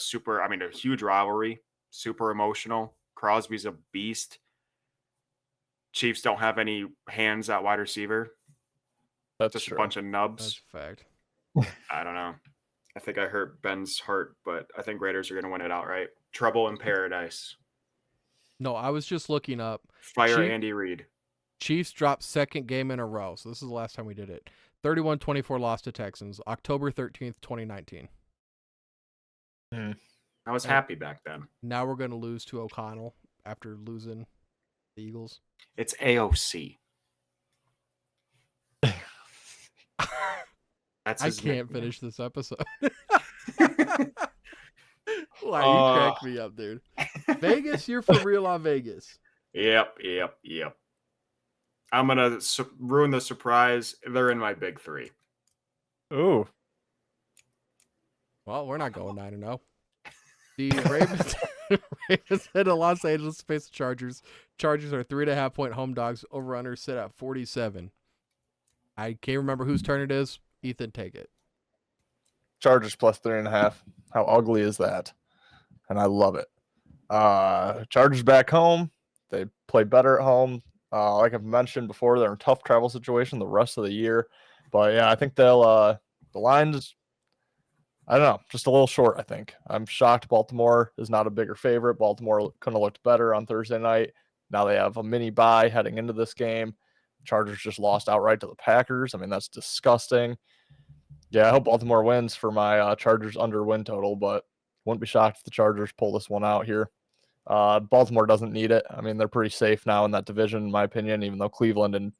huge rivalry, super emotional. Crosby's a beast. Chiefs don't have any hands at wide receiver. That's Just true. a bunch of That's nubs. a fact. I don't know. I think I hurt Ben's heart, but I think Raiders are going to win it outright. Trouble in paradise. No, I was just looking up. Fire Chief- Andy Reid. Chiefs dropped second game in a row. So this is the last time we did it. 31-24 loss to Texans, October 13th, 2019. I was happy back then. Now we're going to lose to O'Connell after losing the Eagles. It's AOC. That's I his can't nickname. finish this episode. Why, you crack me up, dude. Vegas, you're for real on Vegas. Yep. I'm going to ruin the surprise. They're in my big 3. Ooh. Well, we're not going 9-0. The Ravens, Ravens head to Los Angeles to face the Chargers. Chargers are 3.5-point home dogs. Over/under sit at 47. I can't remember whose turn it is. Ethan, take it. Chargers plus 3.5. How ugly is that? And I love it. Chargers back home. They play better at home. Like I've mentioned before, they're in a tough travel situation the rest of the year. But yeah, I think they'll the line is, I don't know, just a little short, I think. I'm shocked Baltimore is not a bigger favorite. Baltimore could have looked better on Thursday night. Now they have a mini bye heading into this game. Chargers just lost outright to the Packers. I mean, that's disgusting. Yeah, I hope Baltimore wins for my Chargers under win total, but wouldn't be shocked if the Chargers pull this one out here. Baltimore doesn't need it. I mean, they're pretty safe now in that division, in my opinion, even though Cleveland and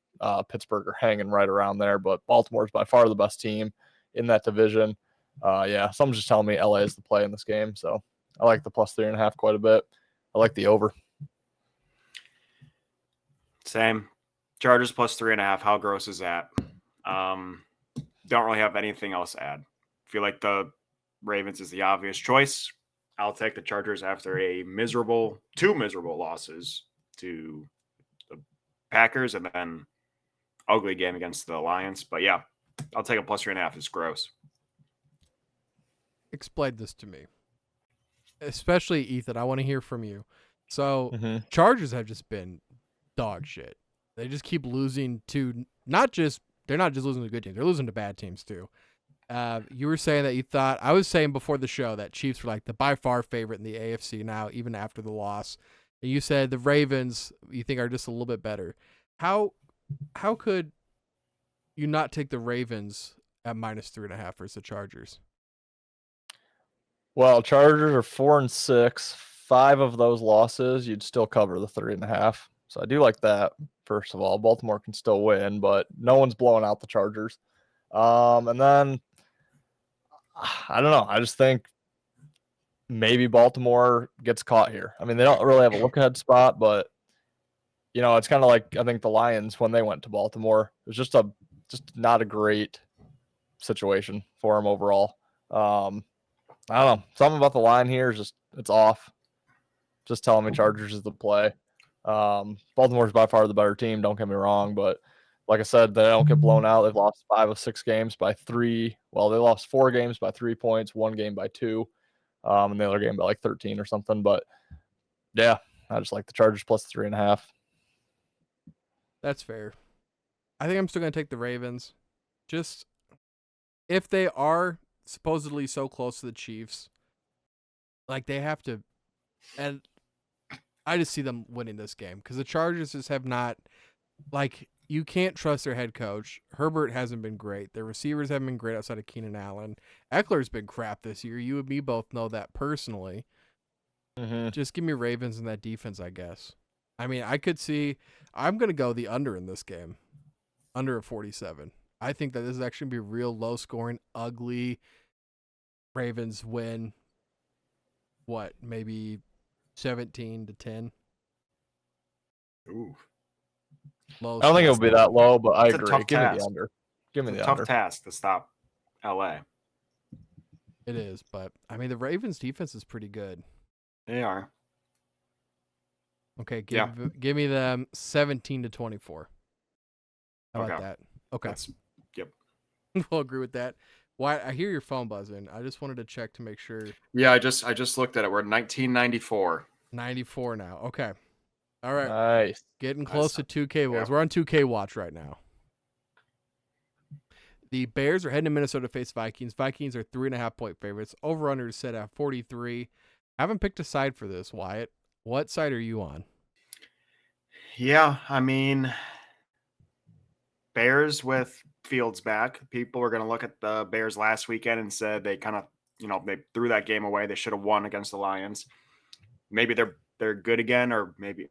Pittsburgh are hanging right around there. But Baltimore is by far the best team in that division. Yeah, someone's just telling me LA is the play in this game. So I like the plus 3.5 quite a bit. I like the over. Same. Chargers plus 3.5. How gross is that? Don't really have anything else to add. Feel like the Ravens is the obvious choice. I'll take the Chargers after two miserable losses to the Packers and then ugly game against the Lions. But yeah, I'll take a plus 3.5. It's gross. Explain this to me. Especially Ethan, I want to hear from you. So Chargers have just been dog shit. They just keep losing to they're not just losing to good teams, they're losing to bad teams too. You were saying that you thought, I was saying before the show that Chiefs were like the by far favorite in the AFC now, even after the loss. And you said the Ravens you think are just a little bit better. How could you not take the Ravens at minus 3.5 versus the Chargers? Well, Chargers are 4-6. 5 of those losses, you'd still cover the 3.5. So I do like that. First of all, Baltimore can still win, but no one's blowing out the Chargers. And then I don't know. I just think maybe Baltimore gets caught here. I mean, they don't really have a look ahead spot, but it's kind of like I think the Lions when they went to Baltimore. It was just not a great situation for them overall. I don't know. Something about the line here is just it's off. Just telling me Chargers is the play. Baltimore's by far the better team. Don't get me wrong, but like I said, they don't get blown out. They've lost 5 of 6 games by 3. Well, they lost 4 games by 3 points, 1 game by 2, and the other game by like 13 or something. But yeah, I just like the Chargers plus 3.5. That's fair. I think I'm still going to take the Ravens. Just if they are supposedly so close to the Chiefs, like they have to, and I just see them winning this game because the Chargers just have not, like, you can't trust their head coach. Herbert hasn't been great. Their receivers haven't been great outside of Keenan Allen. Eckler's been crap this year. You and me both know that personally. Mm-hmm. Just give me Ravens in that defense, I guess. I mean, I'm going to go the under in this game. Under a 47. I think that this is actually going to be a real low-scoring, ugly Ravens win. What, maybe 17-10? Ooh. Low I don't think it'll be that low, but I It's a agree. tough Give me the task. under. Give me It's the a tough under. task to stop LA. It is, but I mean, the Ravens defense is pretty good. They are. Okay, give me them 17-24. How about Okay. that? Okay. Yep. We'll agree with that. Why? I hear your phone buzzing. I just wanted to check to make sure. Yeah, I just looked at it. We're at 1994. 94 now. Okay. All right. Nice. Getting close to 2K votes. Yeah. We're on 2K watch right now. The Bears are heading to Minnesota to face Vikings. Vikings are 3.5-point favorites. Over-under is set at 43. Haven't picked a side for this, Wyatt. What side are you on? Yeah, I mean, Bears with Fields back. People were going to look at the Bears last weekend and said they kind of, they threw that game away. They should have won against the Lions. Maybe they're good again, or maybe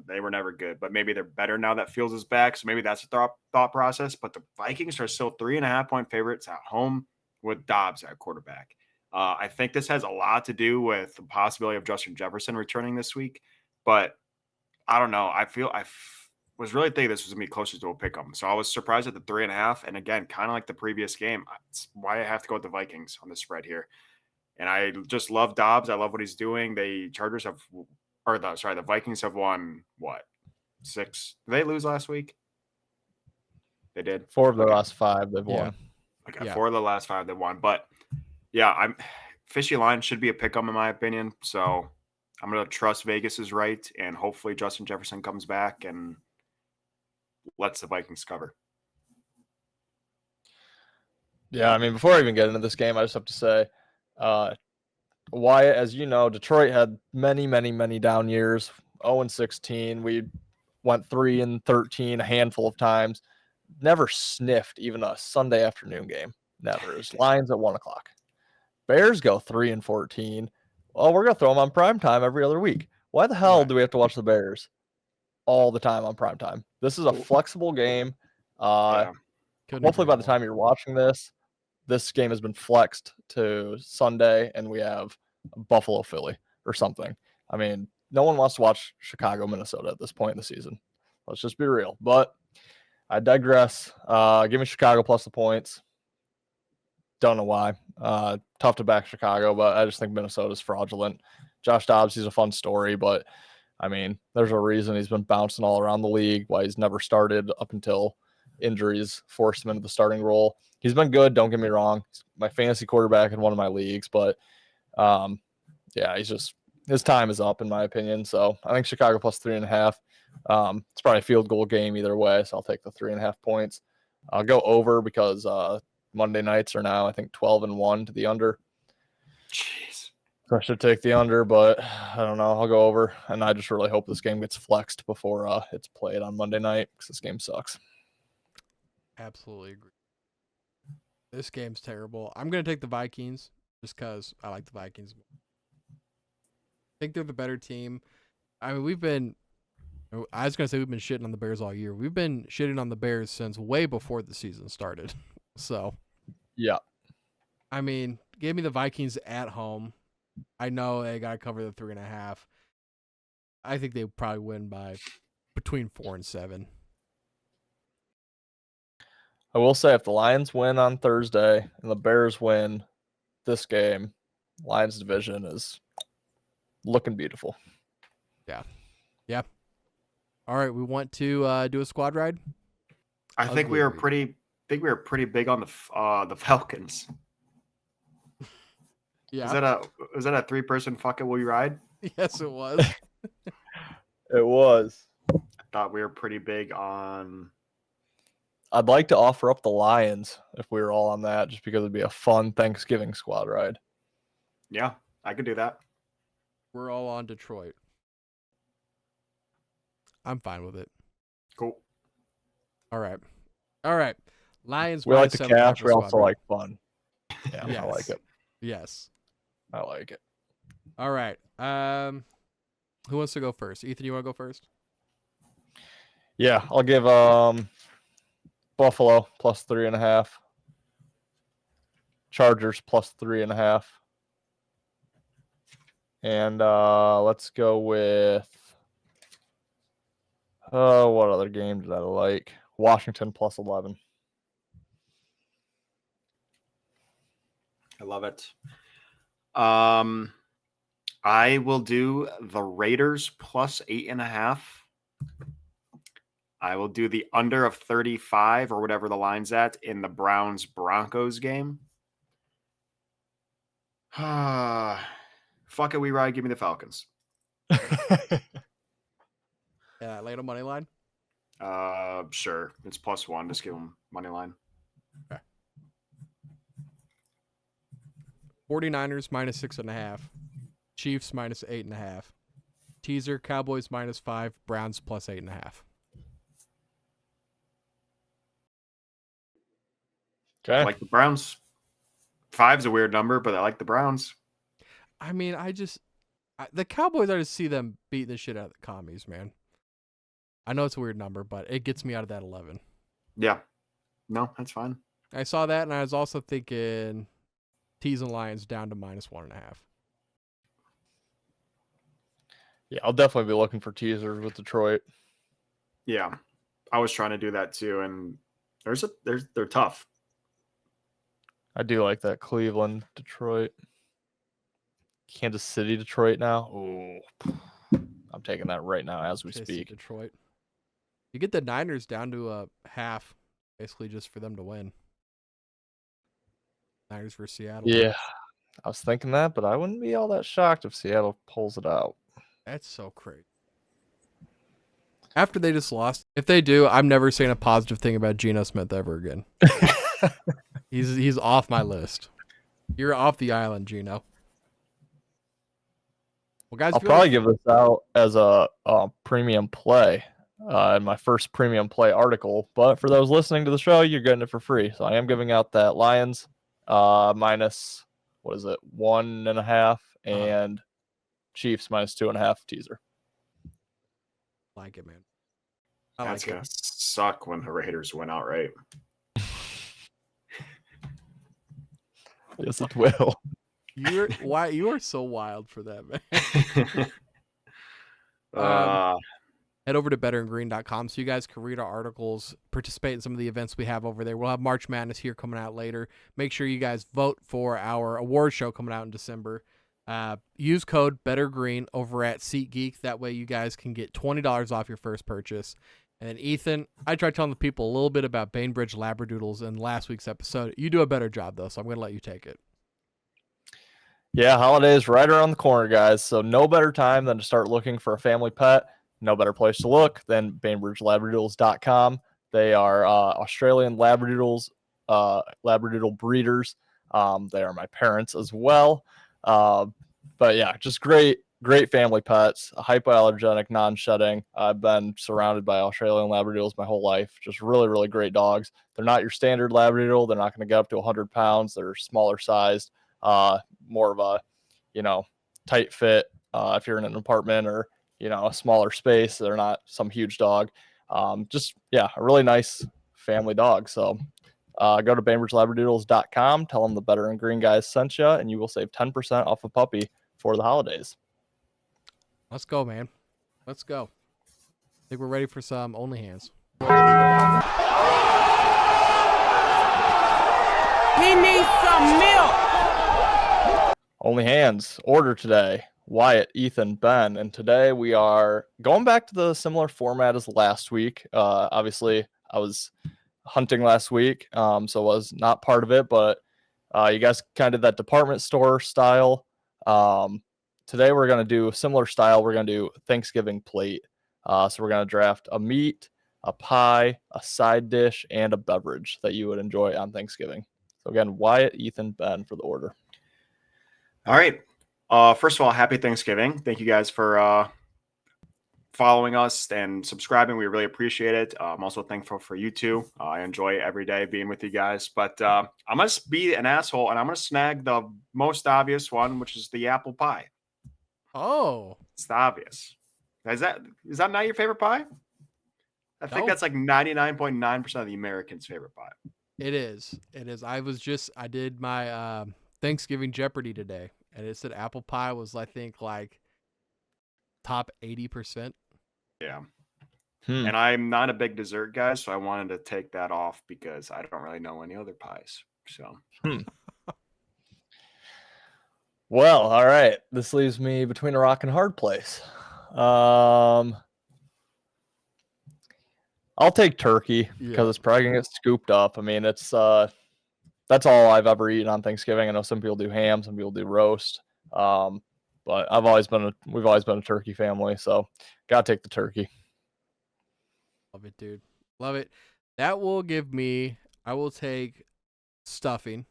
they were never good, but maybe they're better now that Fields is back. So maybe that's the thought process. But the Vikings are still 3.5-point favorites at home with Dobbs at quarterback. I think this has a lot to do with the possibility of Justin Jefferson returning this week, but I don't know. I was really thinking this was going to be closer to a pick 'em. So I was surprised at the 3.5. And again, kind of like the previous game, it's why I have to go with the Vikings on the spread here. And I just love Dobbs. I love what he's doing. The Vikings have won what? 6? Did they lose last week? They did. 4 of their last 5 they've won. Okay, Yeah. 4 of the last 5 they won. But yeah, fishy line should be a pick 'em in my opinion. So I'm gonna trust Vegas is right, and hopefully Justin Jefferson comes back and lets the Vikings cover. Yeah, I mean, before I even get into this game, I just have to say, Wyatt, as you know, Detroit had many, many, many down years. 0-16. We went 3-13 a handful of times. Never sniffed even a Sunday afternoon game. Never. It was Lions at 1 o'clock. Bears go 3-14. Well, we're gonna throw them on primetime every other week. Why the hell do we have to watch the Bears all the time on primetime? This is a flexible game. Yeah. Hopefully by the time you're watching this game has been flexed to Sunday and we have Buffalo, Philly or something. I mean, no one wants to watch Chicago, Minnesota at this point in the season. Let's just be real. But I digress. Give me Chicago plus the points. Don't know why. Tough to back Chicago, but I just think Minnesota's fraudulent. Josh Dobbs, he's a fun story, but I mean, there's a reason he's been bouncing all around the league, why he's never started up until injuries forced him into the starting role. He's been good, don't get me wrong. He's my fantasy quarterback in one of my leagues, but yeah, his time is up in my opinion. So I think Chicago plus 3.5. It's probably a field goal game either way, so I'll take the 3.5 points. I'll go over because Monday nights are now, I think, 12-1 to the under. Jeez. So I should take the under, but I don't know. I'll go over, and I just really hope this game gets flexed before it's played on Monday night because this game sucks. Absolutely agree. This game's terrible. I'm going to take the Vikings just because I like the Vikings. I think they're the better team. I mean, I was going to say we've been shitting on the Bears all year. We've been shitting on the Bears since way before the season started. So, yeah. I mean, give me the Vikings at home. I know they got to cover the 3.5. I think they probably win by between 4 and 7. I will say if the Lions win on Thursday and the Bears win this game, Lions division is looking beautiful. Yeah. All right, we want to do a squad ride. I think we were pretty big on the Falcons. Yeah. Was that a 3-person fuck it will you ride? Yes, it was. It was. I thought we were pretty big on. I'd like to offer up the Lions if we were all on that, just because it'd be a fun Thanksgiving squad ride. Yeah, I could do that. We're all on Detroit. I'm fine with it. Cool. All right. Lions. We like minus the 7.5 cash. We squad also ride. like fun. Yeah, Yes. I like it. Yes. I like it. All right. Who wants to go first? Ethan, you want to go first? Yeah, I'll give Buffalo plus 3.5. Chargers plus 3.5. And let's go with what other game did I like? Washington plus 11. I love it. I will do the Raiders plus 8.5. I will do the under of 35 or whatever the line's at in the Browns Broncos game. Fuck it, we ride. Give me the Falcons. Yeah, lay on money line. Sure. It's +1. Just give them money line. 49ers minus 6.5. Chiefs minus 8.5. Teaser Cowboys minus 5. Browns plus 8.5. I Okay. like the Browns. 5's a weird number, but I like the Browns. I mean, the Cowboys, I just see them beating the shit out of the commies, man. I know it's a weird number, but it gets me out of that 11. Yeah. No, that's fine. I saw that, and I was also thinking Tees and Lions down to minus 1.5. Yeah, I'll definitely be looking for teasers with Detroit. Yeah. I was trying to do that too, and they're tough. I do like that Cleveland, Detroit, Kansas City, Detroit now. Oh, I'm taking that right now as we KC, speak. Detroit. You get the Niners down to a half, basically just for them to win. Niners versus Seattle. Yeah, I was thinking that, but I wouldn't be all that shocked if Seattle pulls it out. That's so crazy. After they just lost, if they do, I'm never saying a positive thing about Geno Smith ever again. He's off my list. You're off the island, Geno. Well, guys, I'll probably give this out as a premium play in my first premium play article. But for those listening to the show, you're getting it for free. So I am giving out that Lions minus, 1.5, and Chiefs minus 2.5 teaser. like it, man. That's gonna suck when the Raiders win outright. Yes, it will. You are so wild for that, man. Head over to betterandgreen.com so you guys can read our articles, participate in some of the events we have over there. We'll have March Madness here coming out later. Make sure you guys vote for our award show coming out in December. Use code BetterGreen over at SeatGeek. That way you guys can get $20 off your first purchase. And then Ethan, I tried telling the people a little bit about Bainbridge Labradoodles in last week's episode. You do a better job, though, so I'm going to let you take it. Yeah, holidays right around the corner, guys. So no better time than to start looking for a family pet. No better place to look than BainbridgeLabradoodles.com. They are Australian Labradoodles, Labradoodle breeders. They are my parents as well. But yeah, just great family pets, hypoallergenic, non-shedding. I've been surrounded by Australian Labradoodles my whole life. Just really, really great dogs. They're not your standard Labradoodle. They're not going to get up to 100 pounds. They're smaller sized, more of a, tight fit. If you're in an apartment or, a smaller space, they're not some huge dog. A really nice family dog. So go to BainbridgeLabradoodles.com, tell them the Better and Green guys sent you, and you will save 10% off a puppy for the holidays. Let's go, man. Let's go. I think we're ready for some Only Hands. He needs some milk. Only Hands order today. Wyatt, Ethan, Ben, and today we are going back to the similar format as last week. Obviously, I was hunting last week, so was not part of it, but you guys kind of did that department store style. Today we're going to do a similar style. We're going to do Thanksgiving plate. So we're going to draft a meat, a pie, a side dish, and a beverage that you would enjoy on Thanksgiving. So again, Wyatt, Ethan, Ben for the order. All right. First of all, happy Thanksgiving. Thank you guys for following us and subscribing. We really appreciate it. I'm also thankful for you two. I enjoy every day being with you guys, but I'm going to be an asshole and I'm going to snag the most obvious one, which is the apple pie. Oh, It's the obvious. Is that not your favorite pie? I think No. that's like 99.9% of the Americans' favorite pie. it is. It is. I did my Thanksgiving Jeopardy today, and it said apple pie was, I think, like top 80%. Yeah. And I'm not a big dessert guy, so I wanted to take that off because I don't really know any other pies. So Well, all right. This leaves me between a rock and a hard place. I'll take turkey because Yeah. it's probably gonna get scooped up. I mean, it's that's all I've ever eaten on Thanksgiving. I know some people do ham, some people do roast. But we've always been a turkey family, so gotta take the turkey. Love it, dude. Love it. That will give me, I will take stuffing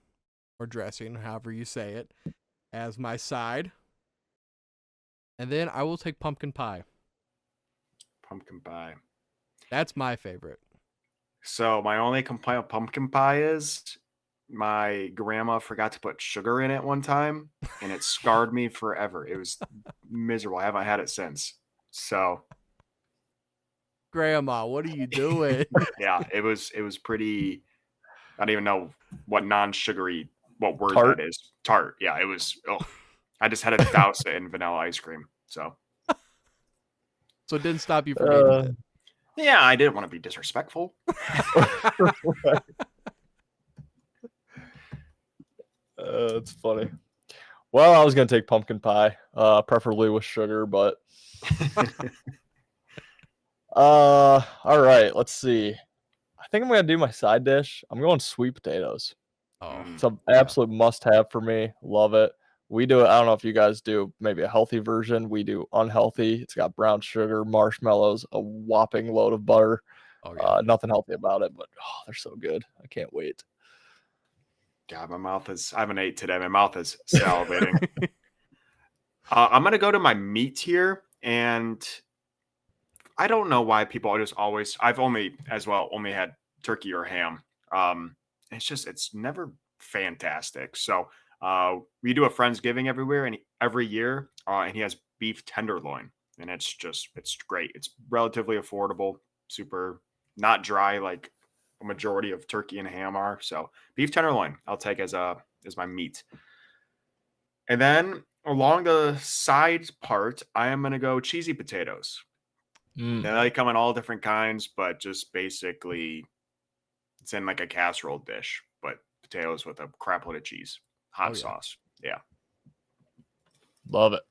or dressing, however you say it, as my side. And then I will take pumpkin pie. pumpkin pie. That's my favorite. So my only complaint with pumpkin pie is my grandma forgot to put sugar in it one time, and it scarred me forever. It was miserable. I haven't had it since. So Grandma, what are you doing? yeah, it was pretty. I don't even know what non-sugary what word Tart? that is. Tart. Yeah, it was. Oh, I just had to douse it in vanilla ice cream. So So it didn't stop you from eating it. yeah, I didn't want to be disrespectful. It's funny. Well, I was gonna take pumpkin pie, preferably with sugar, but all right. Let's see. I think I'm gonna do my side dish. I'm going sweet potatoes. Oh, It's an absolute must-have for me. Love it. We do it. I don't know if you guys do maybe a healthy version. We do unhealthy. It's got brown sugar, marshmallows, a whopping load of butter. oh yeah. Nothing healthy about it, but they're so good. I can't wait. God, my mouth is. I haven't ate today. My mouth is salivating. I'm gonna go to my meat here, and I don't know why people just always. I've only had turkey or ham. It's never fantastic. So we do a Friendsgiving every year, and he has beef tenderloin, and it's great. It's relatively affordable, super not dry like a majority of turkey and ham are. So beef tenderloin, I'll take as my meat. And then along the side part, I am gonna go cheesy potatoes. They come in all different kinds, but just basically it's in like a casserole dish, but potatoes with a crap load of cheese, hot Oh, yeah. sauce. Yeah. Love it.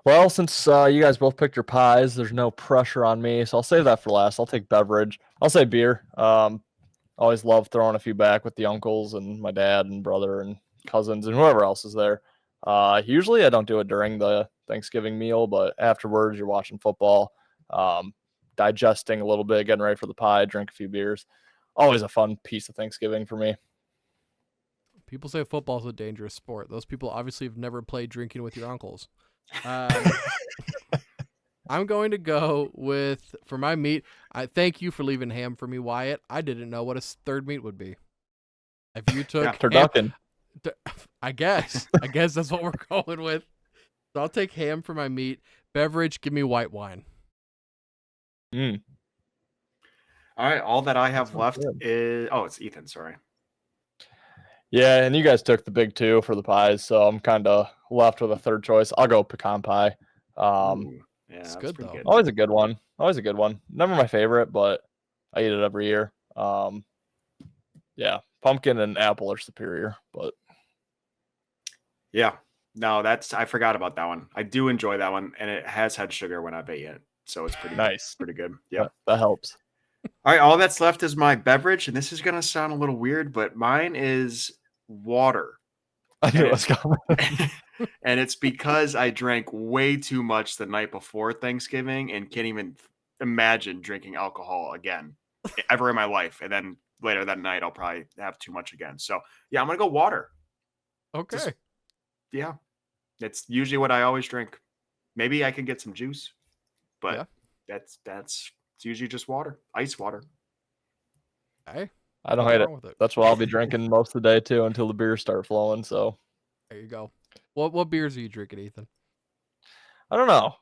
Well, since you guys both picked your pies, there's no pressure on me, so I'll save that for last. I'll take beverage. I'll say beer. Always love throwing a few back with the uncles and my dad and brother and cousins and whoever else is there. Usually I don't do it during the Thanksgiving meal, but afterwards you're watching football, digesting a little bit, getting ready for the pie, drink a few beers. Always a fun piece of Thanksgiving for me. People say football's a dangerous sport. Those people obviously have never played drinking with your uncles. I'm going to go with, for my meat, I thank you for leaving ham for me, Wyatt. I didn't know what a third meat would be. If you took ham, Turducken. I guess that's what we're going with. So I'll take ham for my meat. Beverage, give me white wine. All right. All that I have sounds left good. is it's Ethan. Sorry. Yeah, and you guys took the big 2 for the pies, so I'm kind of left with a third choice. I'll go pecan pie. Ooh, yeah, it's that's good, pretty though. Always a good one. Always a good one. Never my favorite, but I eat it every year. Yeah, pumpkin and apple are superior, but Yeah. No, I forgot about that one. I do enjoy that one, and it has had sugar when I've eaten it. So it's pretty nice. pretty good. Yeah. That helps. All right, all that's left is my beverage, and this is gonna sound a little weird, but mine is water. I knew And it was coming. and it's because I drank way too much the night before Thanksgiving and can't even imagine drinking alcohol again ever in my life. And then later that night, I'll probably have too much again. So yeah, I'm gonna go water. Okay. Just- Yeah, that's usually what I always drink. Maybe I can get some juice, but Yeah. that's it's usually just water, ice water. Hey, I don't nothing hate it. wrong with it. That's what I'll be drinking most of the day too until the beers start flowing. So There you go. What beers are you drinking, Ethan? I don't know.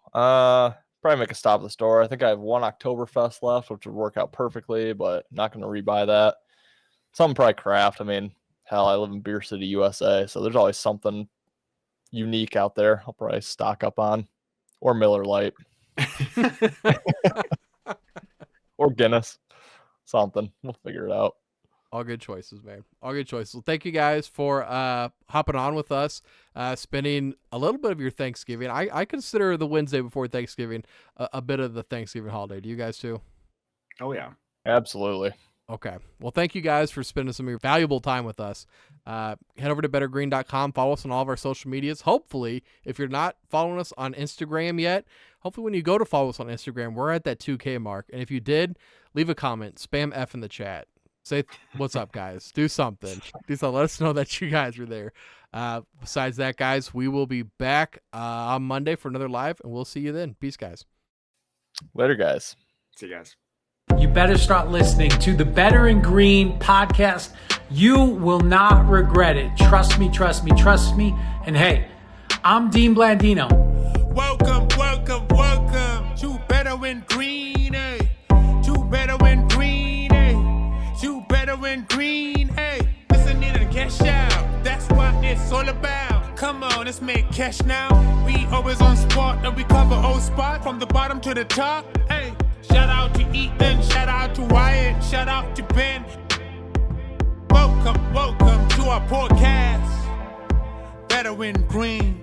Probably make a stop at the store. I think I have one Oktoberfest left, which would work out perfectly, but not going to rebuy that. Something probably craft. I mean, hell, I live in Beer City, USA, so there's always something unique out there. I'll probably stock up on, or Miller Lite, or Guinness, something. We'll figure it out. All good choices, man. All good choices. Well, thank you guys for hopping on with us, spending a little bit of your Thanksgiving. I consider the Wednesday before Thanksgiving a bit of the Thanksgiving holiday. Do you guys too? Oh yeah. Absolutely. Okay. Well, thank you guys for spending some of your valuable time with us. Head over to bettergreen.com. Follow us on all of our social medias. Hopefully, if you're not following us on Instagram yet, hopefully when you go to follow us on Instagram, we're at that 2K mark. And if you did, leave a comment. Spam F in the chat. Say, what's up, guys? Do something. Let us know that you guys are there. Besides that, guys, we will be back on Monday for another live, and we'll see you then. Peace, guys. Later, guys. See you guys. You better start listening to the Better and Green podcast. You will not regret it. Trust me, trust me, trust me. And hey, I'm Dean Blandino. Welcome, welcome, welcome to Better and Green, eh? To Better and Green, eh? To Better and Green, eh? Listen in and cash out. That's what it's all about. Come on, let's make cash now. We always on spot and we cover all spot from the bottom to the top, hey. Shout out to Ethan, shout out to Wyatt, shout out to Ben. Welcome, welcome to our podcast. Better and Green.